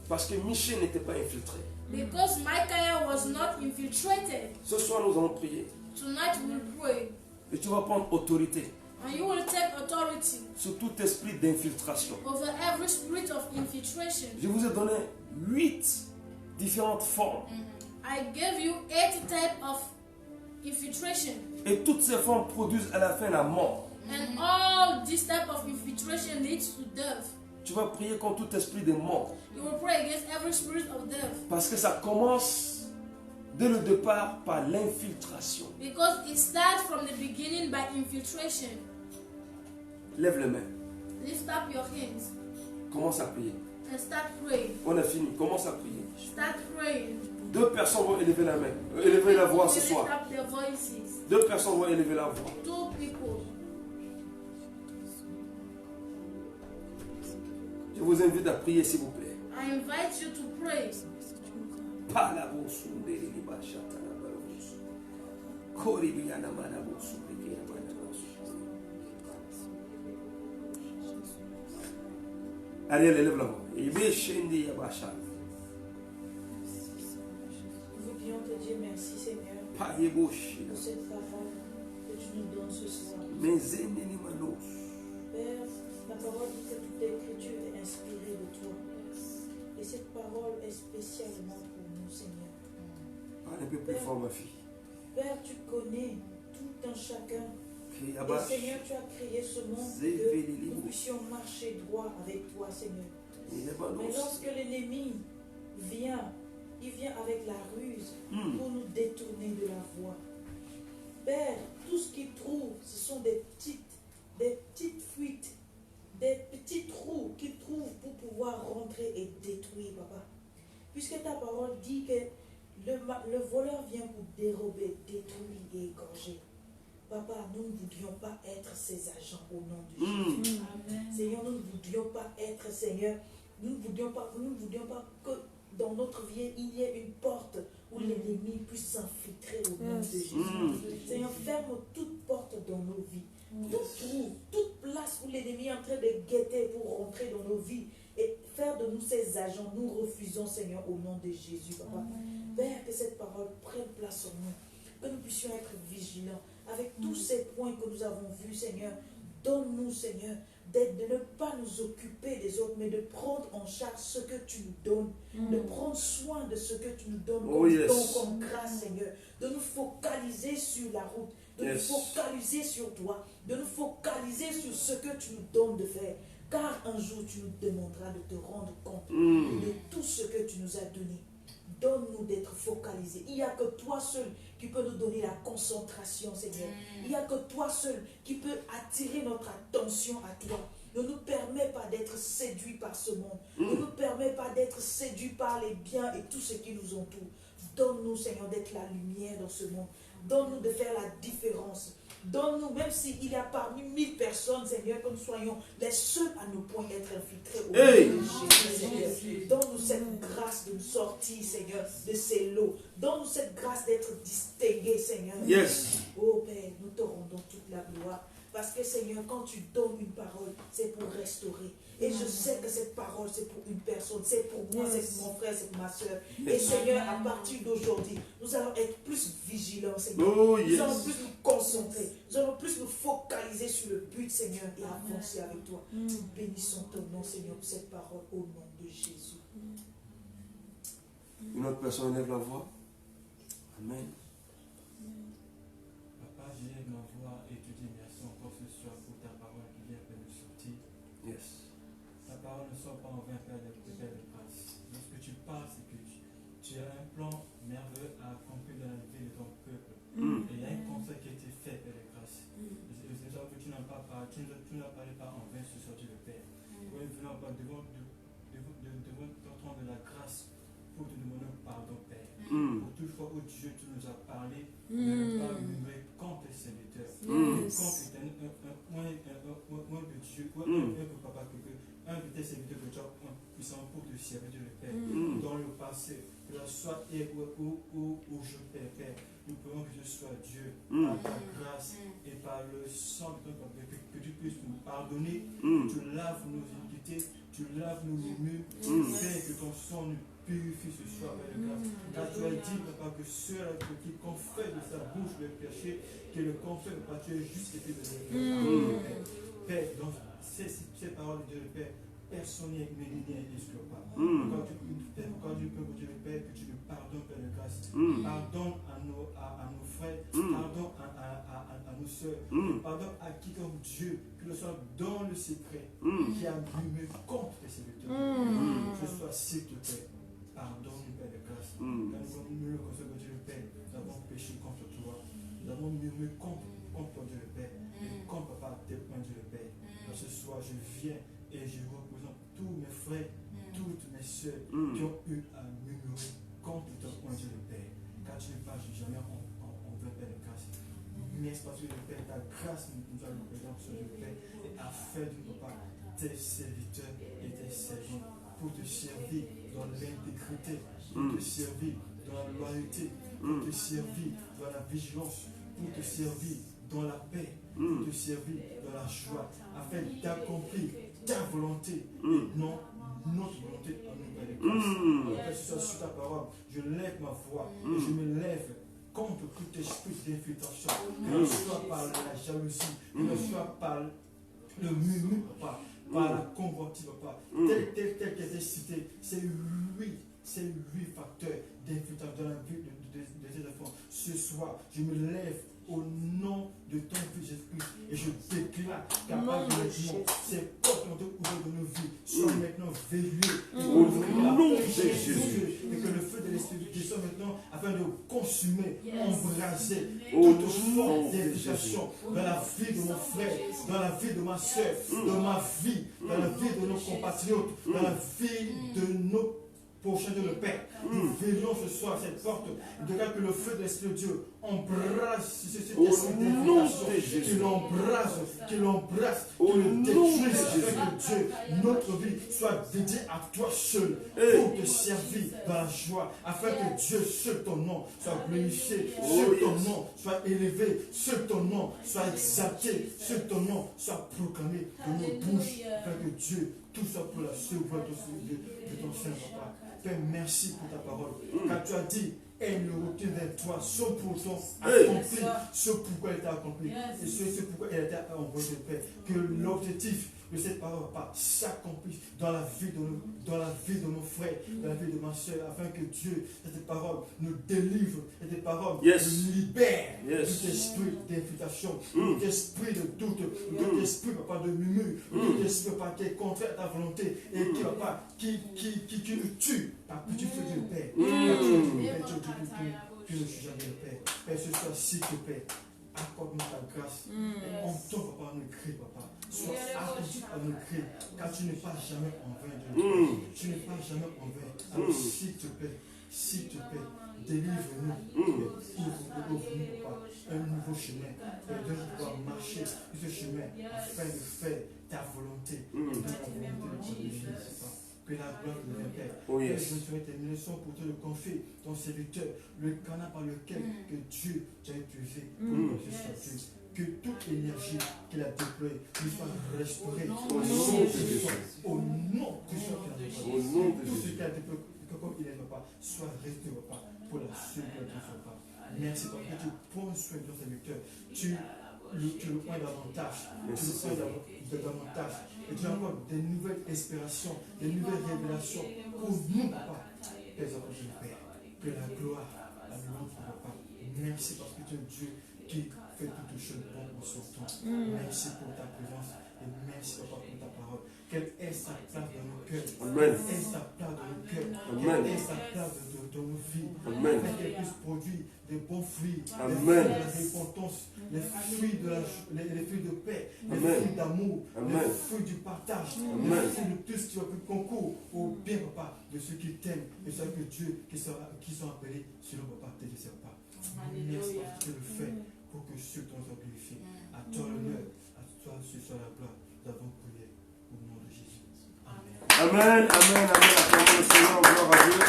Parce que Michée n'était pas infiltré. Because Micaiah was not infiltrated. Ce soir, nous allons prier. Tonight we will pray. Et tu vas prendre autorité And you will take authority sur tout esprit d'infiltration. over every spirit of infiltration. Je vous ai donné 8 différentes formes. I gave you 8 types of infiltration. Et toutes ces formes produisent à la fin la mort. And all this type of infiltration leads to death. Tu vas prier contre tout esprit de mort. You will pray against every spirit of death. Parce que ça commence dès le départ par l'infiltration. Because it starts from the beginning by infiltration. Lève les mains. Lift up your hands Commence à prier. and start praying. On a fini. Commence à prier. Start praying. 2 personnes vont élever la main. Élever la voix You ce lift soir. up their voices. 2 personnes vont élever la voix. 2 people. Je vous invite à prier s'il vous plaît. I invite you to pray. Ariel, élève la voix. Nous voudrions te dire merci, Seigneur, pour cette parole que tu nous donnes ce soir. Père, la parole dit que toute l'écriture est inspirée de toi. Et cette parole est spécialement pour nous, Seigneur. Parle un peu plus fort, ma fille. Père, tu connais tout un chacun. Et Seigneur, tu as créé ce monde que nous puissions marcher droit avec toi, Seigneur. Mais lorsque l'ennemi vient, il vient avec la ruse pour nous détourner de la voie. Père, tout ce qu'il trouve, ce sont des petites fuites, des petits trous qu'il trouve pour pouvoir rentrer et détruire, papa. Puisque ta parole dit que le voleur vient pour dérober, détruire et égorger. Papa, nous ne voudrions pas être ces agents au nom de Jésus. Amen. Seigneur, nous ne voudrions pas être, Seigneur, nous ne voudrions pas que dans notre vie, il y ait une porte où l'ennemi puisse s'infiltrer au nom de Jésus. Seigneur, ferme toute porte dans nos vies. Tout trou, toute place où l'ennemi est en train de guetter pour rentrer dans nos vies et faire de nous ces agents, nous refusons, Seigneur, au nom de Jésus, Papa. Père, que cette parole prenne place en nous, que nous puissions être vigilants avec tous ces points que nous avons vus, Seigneur. Donne-nous, Seigneur, de ne pas nous occuper des autres, mais de prendre en charge ce que tu nous donnes, de prendre soin de ce que tu nous donnes comme don, comme grâce, Seigneur, de nous focaliser sur la route, de nous focaliser sur toi, de nous focaliser sur ce que tu nous donnes de faire, car un jour tu nous demanderas de te rendre compte de tout ce que tu nous as donné. Donne-nous d'être focalisés. Il n'y a que toi seul qui peut nous donner la concentration, Seigneur. Il n'y a que toi seul qui peut attirer notre attention à toi. Ne nous permets pas d'être séduits par ce monde. Ne nous permets pas d'être séduits par les biens et tout ce qui nous entoure. Donne-nous, Seigneur, d'être la lumière dans ce monde. Donne-nous de faire la différence. Donne-nous, même s'il y a parmi 1000 personnes, Seigneur, que nous soyons les seuls à ne point être infiltrés au nom de Jésus, Seigneur. Donne-nous cette grâce de nous sortir, Seigneur, de ces lots. Donne-nous cette grâce d'être distingués, Seigneur. Yes. Oh Père, nous te rendons toute la gloire. Parce que Seigneur, quand tu donnes une parole, c'est pour restaurer. Et je sais que cette parole, c'est pour une personne, c'est pour moi, c'est pour mon frère, c'est pour ma soeur. Et Seigneur, à partir d'aujourd'hui, nous allons être plus vigilants, Seigneur. Nous allons plus nous concentrer. Nous allons plus nous focaliser sur le but, Seigneur, et avancer avec toi. Nous bénissons ton nom, Seigneur, pour cette parole au nom de Jésus. Une autre personne lève la voix. Amen. Papa, j'élève ma voix et te dis merci encore ce soir pour ta parole qui vient de nous sortir. Yes. Ta parole ne sort pas en vain, Père de grâce. Lorsque tu parles, c'est que tu as un plan merveilleux à accomplir dans la vie de ton peuple. Et il y a un conseil qui a été fait, Père de grâce. C'est ça que tu n'as pas parlé, tu n'as parlé pas en vain ce soir, Dieu le Père. Nous venons pas devant ton trône de la grâce pour te demander pardon, Père. Pour toute fois où Dieu tu nous as parlé, ne pas murmurer contre tes serviteurs. Contre un de Dieu, un de tes serviteurs que tu as puissant pour te servir, Dieu le Père. Dans le passé, que ce soit où je Père, nous pouvons que ce soit Dieu, par ta grâce et par le sang de ton Père, que tu puisses nous pardonner, tu laves nos iniquités, tu laves nos murmures, Père, que ton sang nous purifie ce soir, Père de grâce. Car tu as dit, Papa, que ceux qui confessent de sa bouche le péché, que le confesse, Papa, tu es juste et de Père, dans ces paroles de Dieu, Père, personne n'est exclu pas. Quand tu peux, Dieu le Père, que tu nous pardonnes, Père de grâce. Pardonne à nos frères, pardonne à nos soeurs, pardonne à quiconque Dieu, que ce soit dans le secret, qui a murmuré contre tes serviteurs. Que ce soit s'il te plaît. Pardonne, Père de grâce. Quand nous avons murmuré contre Dieu le Père, nous avons péché contre toi. Nous avons murmuré contre Dieu le Père. Et contre Papa, tes points, Dieu le Père. Donc ce soir, je viens et je représente tous mes frères, toutes mes soeurs qui ont eu à murmurer contre ton point, Dieu le Père. Car tu n'es pas jamais en vain, Père de grâce. Mais c'est parce que le Père, ta grâce nous a représenté sur le Père et a fait de Papa tes serviteurs et tes servants pour te servir dans l'intégrité, pour te servir dans la loyauté, pour te servir dans la vigilance, pour te servir dans la paix, pour te servir dans la joie, afin d'accomplir ta volonté et non notre volonté en nous, Père de grâce. Après ce soit sur ta parole, je lève ma voix et je me lève contre tout esprit d'infiltration, que ce soit par la jalousie, que ce soit par le murmure, Papa, par la convoitise, Papa, tel qui était cité, c'est lui facteurs d'infiltration dans la vie de tes enfants. Ce soir, je me lève au nom de ton Fils Jésus-Christ et je déclare qu'à partir de maintenant, ces portes ont été ouvertes de nos vies soient maintenant verrouillées au nom de Jésus et que le feu de l'Esprit descend maintenant afin de consumer, embraser toute forme d'infiltration dans la vie de mon frère, dans la vie de ma soeur, dans ma vie, dans la vie de nos compatriotes, dans la vie de nos prochains de le Père. Nous veillons ce soir cette porte de cas que le feu de l'Esprit de Dieu embrasse cet esprit d'infiltration, qu'il l'embrasse, qu'il le détruise, afin que Dieu, notre vie, soit dédiée à toi seul pour te servir dans la joie, afin que Dieu, seul ton nom, soit glorifié, seul ton nom soit élevé, seul ton nom soit exalté, seul ton nom soit proclamé de nos bouches, afin que Dieu, tout soit pour la seule gloire de ton Saint-Papa. Père, merci pour ta parole. Car tu as dit, elle ne retourne vers toi, sauf pour ton accompli, ce pourquoi elle t'a accompli. Et ce pourquoi elle t'a envoyé de Père. Que l'objectif de cette parole s'accomplisse dans la vie de nos frères, dans la vie de ma soeur, afin que Dieu, cette parole, nous délivre, cette parole nous libère de tout esprit d'infiltration, de tout esprit de doute, de tout esprit, Papa, de murmure, de tout esprit, Papa, qui est contraire à ta volonté et qui, Papa, qui nous tue par petit feu de Père. Tu ne suis jamais le Père. Père, ce soir, s'il te plaît, accorde-nous ta grâce. Entends, Papa, nous crie, Papa. Sois attentif à nos cris, car tu n'es pas jamais en vain de nous. Tu n'es pas jamais en vain. Alors, s'il te plaît, délivre-nous. Ouvre-nous, Papa, un nouveau chemin. Donne-nous pouvoir marcher ce chemin afin de faire ta volonté. Et de la volonté de Jésus, Papa. que la gloire de Dieu, Père. Oh, Père, yes. je serai tes leçons pour te le confier, ton serviteur, le canal par lequel que Dieu t'a utilisé pour que ce soit Dieu. Que toute l'énergie qu'il a déployée lui soit restaurée Au nom de Jésus. au nom de Jésus. Au nom de Tout ce Jésus. qui a déployé, que comme il n'aime pas, soit restauré pas pour la seule gloire de son Père. Merci parce que tu prends soin de ton serviteur. Tu le prends davantage. Tu le prends davantage. Et tu as encore des nouvelles inspirations, des nouvelles révélations pour nous, Papa. Père, Père, que la gloire, la louange, Papa. Merci parce que tu es Dieu qui fait toutes choses bonnes pour son temps. Merci pour ta présence et merci, Papa, pour ta parole. Quelle est sa place dans nos cœurs? Amen. Quelle est sa place dans nos cœurs? Amen. Quelle est sa place dans nos vies? Amen. Afin qu'elle puisse produire des bons fruits, Amen. des fruits de la repentance, les fruits de paix, les Amen. fruits d'amour, Amen. les fruits du partage, Amen. les fruits de tout ce qui concourt au bien, Papa, de ceux qui t'aiment et ceux que Dieu qui sont appelés selon Papa tes desseins, Papa. Merci parce que tu le fais pour que ceux qui sont glorifiés. À toi l'honneur, à toi ce soit la gloire. Nous avons prié au nom de Jésus. Amen. Amen, amen, amen. Acclamons le Seigneur, gloire à Dieu.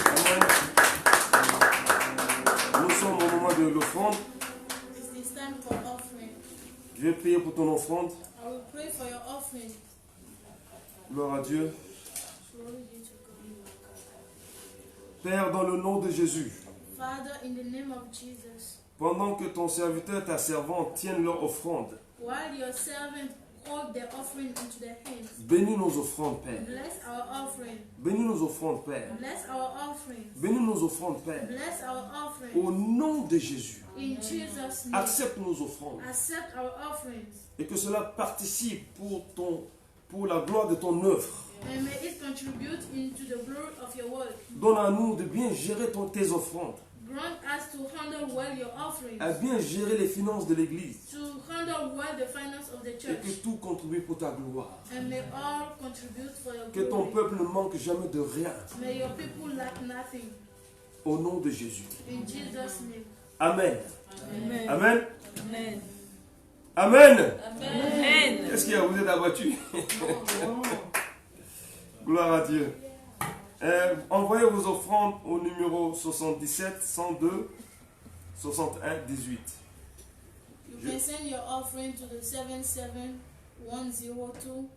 Amen. Nous sommes au moment de l'offrande. It's time for offering. Je vais prier pour ton offrande. I will pray for your offering. Gloire à Dieu. Glory be to God. Père, dans le nom de Jésus, Father, in the name of Jesus, pendant que ton serviteur, ta servante tiennent leur offrande, while your servant hold their offering into their hands, bénis nos offrandes, Père. bless our offering. Bénis nos offrandes, Père. Bless our offering. Bénis nos offrandes, Père. Bless our offering. Au nom de Jésus, In Jesus' name, accepte nos offrandes accept our offerings. et que cela participe pour la gloire de ton œuvre. And may it contribute into the glory of your word. Donne à nous de bien gérer tes offrandes, Grant us to handle well your offerings, à bien gérer les finances de l'Église to handle well the finance of the et church, que tout contribue pour ta gloire. and may all contribute for your Que ton glory. peuple ne manque jamais de rien. May your people lack nothing. Au nom de Jésus. In Jesus' name. Amen. Amen. Amen. Amen. Amen. Amen. Qu'est-ce qu'il y a? Vous êtes abattu? Gloire à Dieu. Envoyez vos offrandes au numéro 77 102 61 18. You can send your offering to the 77102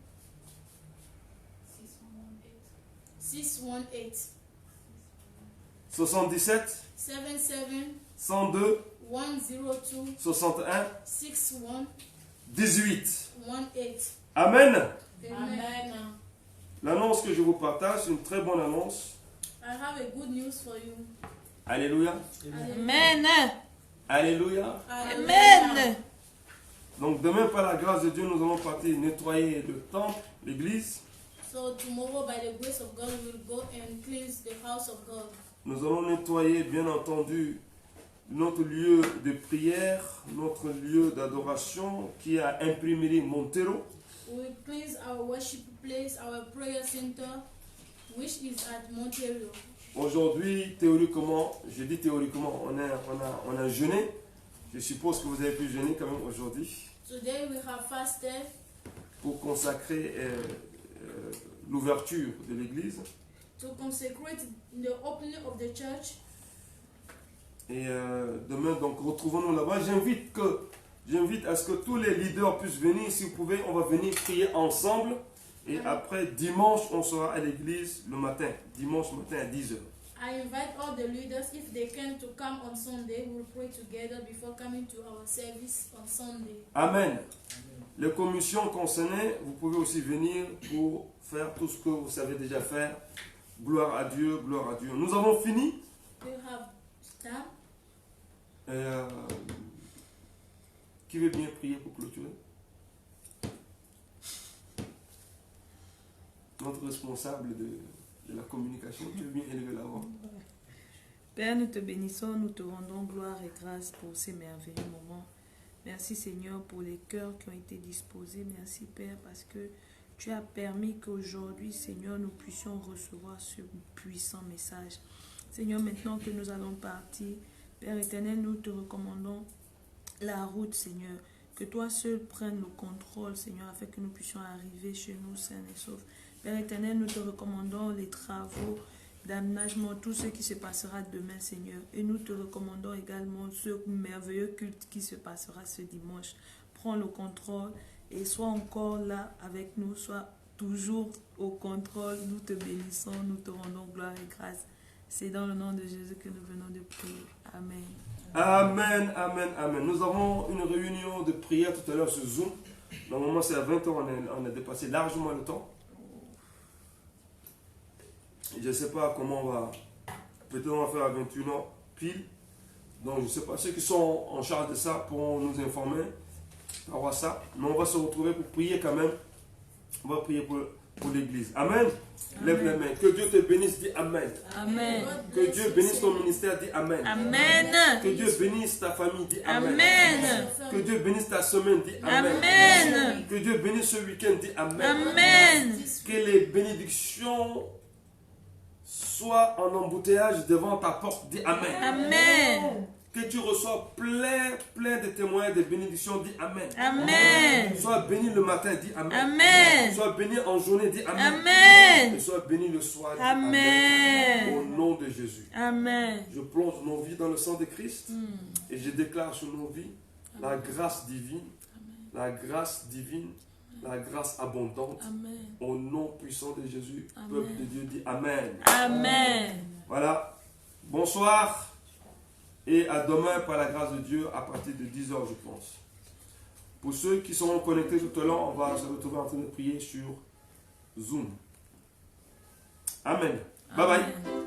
618 77 77 102 102 61 61 18. 18. Amen. Amen. L'annonce que je vous partage, c'est une très bonne annonce. I have a good news for you. Alléluia. Amen. Alléluia. Amen. Donc demain, par la grâce de Dieu, nous allons partir nettoyer le temple, l'église. So tomorrow, by the grace of God, we will go and cleanse the house of God. Nous allons nettoyer, bien entendu, notre lieu de prière, notre lieu d'adoration qui est à Imprimerie Montero. We will cleanse our worship place, our prayer center, which is at Montero. Aujourd'hui, théoriquement, je dis théoriquement, on a jeûné. Je suppose que vous avez pu jeûner quand même aujourd'hui Today we have fasted pour consacrer l'ouverture de l'église. to consecrate the opening of the church. Et demain, donc, retrouvons-nous là-bas. J'invite à ce que tous les leaders puissent venir. Si vous pouvez, on va venir prier ensemble. Et après, dimanche, on sera à l'église le matin. Dimanche matin à 10h. I invite all the leaders, if they can, to come on Sunday. We'll pray together before coming to our service on Sunday. Amen. Les commissions concernées, vous pouvez aussi venir pour faire tout ce que vous savez déjà faire. Gloire à Dieu, gloire à Dieu. Nous avons fini. We have done. Qui veut bien prier pour clôturer? Notre responsable de la communication, tu veux bien élever la voix? Père, nous te bénissons, nous te rendons gloire et grâce pour ces merveilleux moments. Merci Seigneur pour les cœurs qui ont été disposés. Merci Père parce que tu as permis qu'aujourd'hui Seigneur nous puissions recevoir ce puissant message. Seigneur, maintenant que nous allons partir, Père éternel, nous te recommandons la route Seigneur. Que toi seul prennes le contrôle Seigneur afin que nous puissions arriver chez nous sains et saufs. Père éternel, nous te recommandons les travaux d'aménagement, tout ce qui se passera demain, Seigneur. Et nous te recommandons également ce merveilleux culte qui se passera ce dimanche. Prends le contrôle et sois encore là avec nous, sois toujours au contrôle. Nous te bénissons, nous te rendons gloire et grâce. C'est dans le nom de Jésus que nous venons de prier. Amen. Amen, amen, amen. Nous avons une réunion de prière tout à l'heure sur Zoom. Normalement, c'est à 20h, on a dépassé largement le temps. Je ne sais pas comment on va. Peut-être on va faire à 21h pile. Donc, je ne sais pas. Ceux qui sont en charge de ça pourront nous informer par WhatsApp. Mais on va se retrouver pour prier quand même. On va prier pour l'église. Amen. Lève les mains. Que Dieu te bénisse, dis Amen. Amen. Que Dieu bénisse ton ministère, dis Amen. Amen. Que Dieu bénisse ta famille, dis Amen. Amen. Que Dieu bénisse ta semaine, dis Amen. Amen. Que Dieu bénisse ce week-end, dis Amen. Amen. Que les bénédictions soient en embouteillage devant ta porte, dis Amen. Amen. Que tu reçois plein de témoins de bénédictions, dis Amen. Amen. Sois béni le matin, dis Amen. Amen. Sois béni en journée, dis Amen. Amen. Et sois béni le soir, dis Amen. Au nom de Jésus. Amen. Je plonge nos vies dans le sang de Christ et je déclare sur nos vies la grâce divine, la grâce divine, la grâce abondante. Amen. Au nom puissant de Jésus, Amen. peuple de Dieu dit Amen. Amen. Voilà. Bonsoir et à demain par la grâce de Dieu à partir de 10h je pense. Pour ceux qui seront connectés tout à l'heure, on va se retrouver en train de prier sur Zoom. Amen. Bye bye.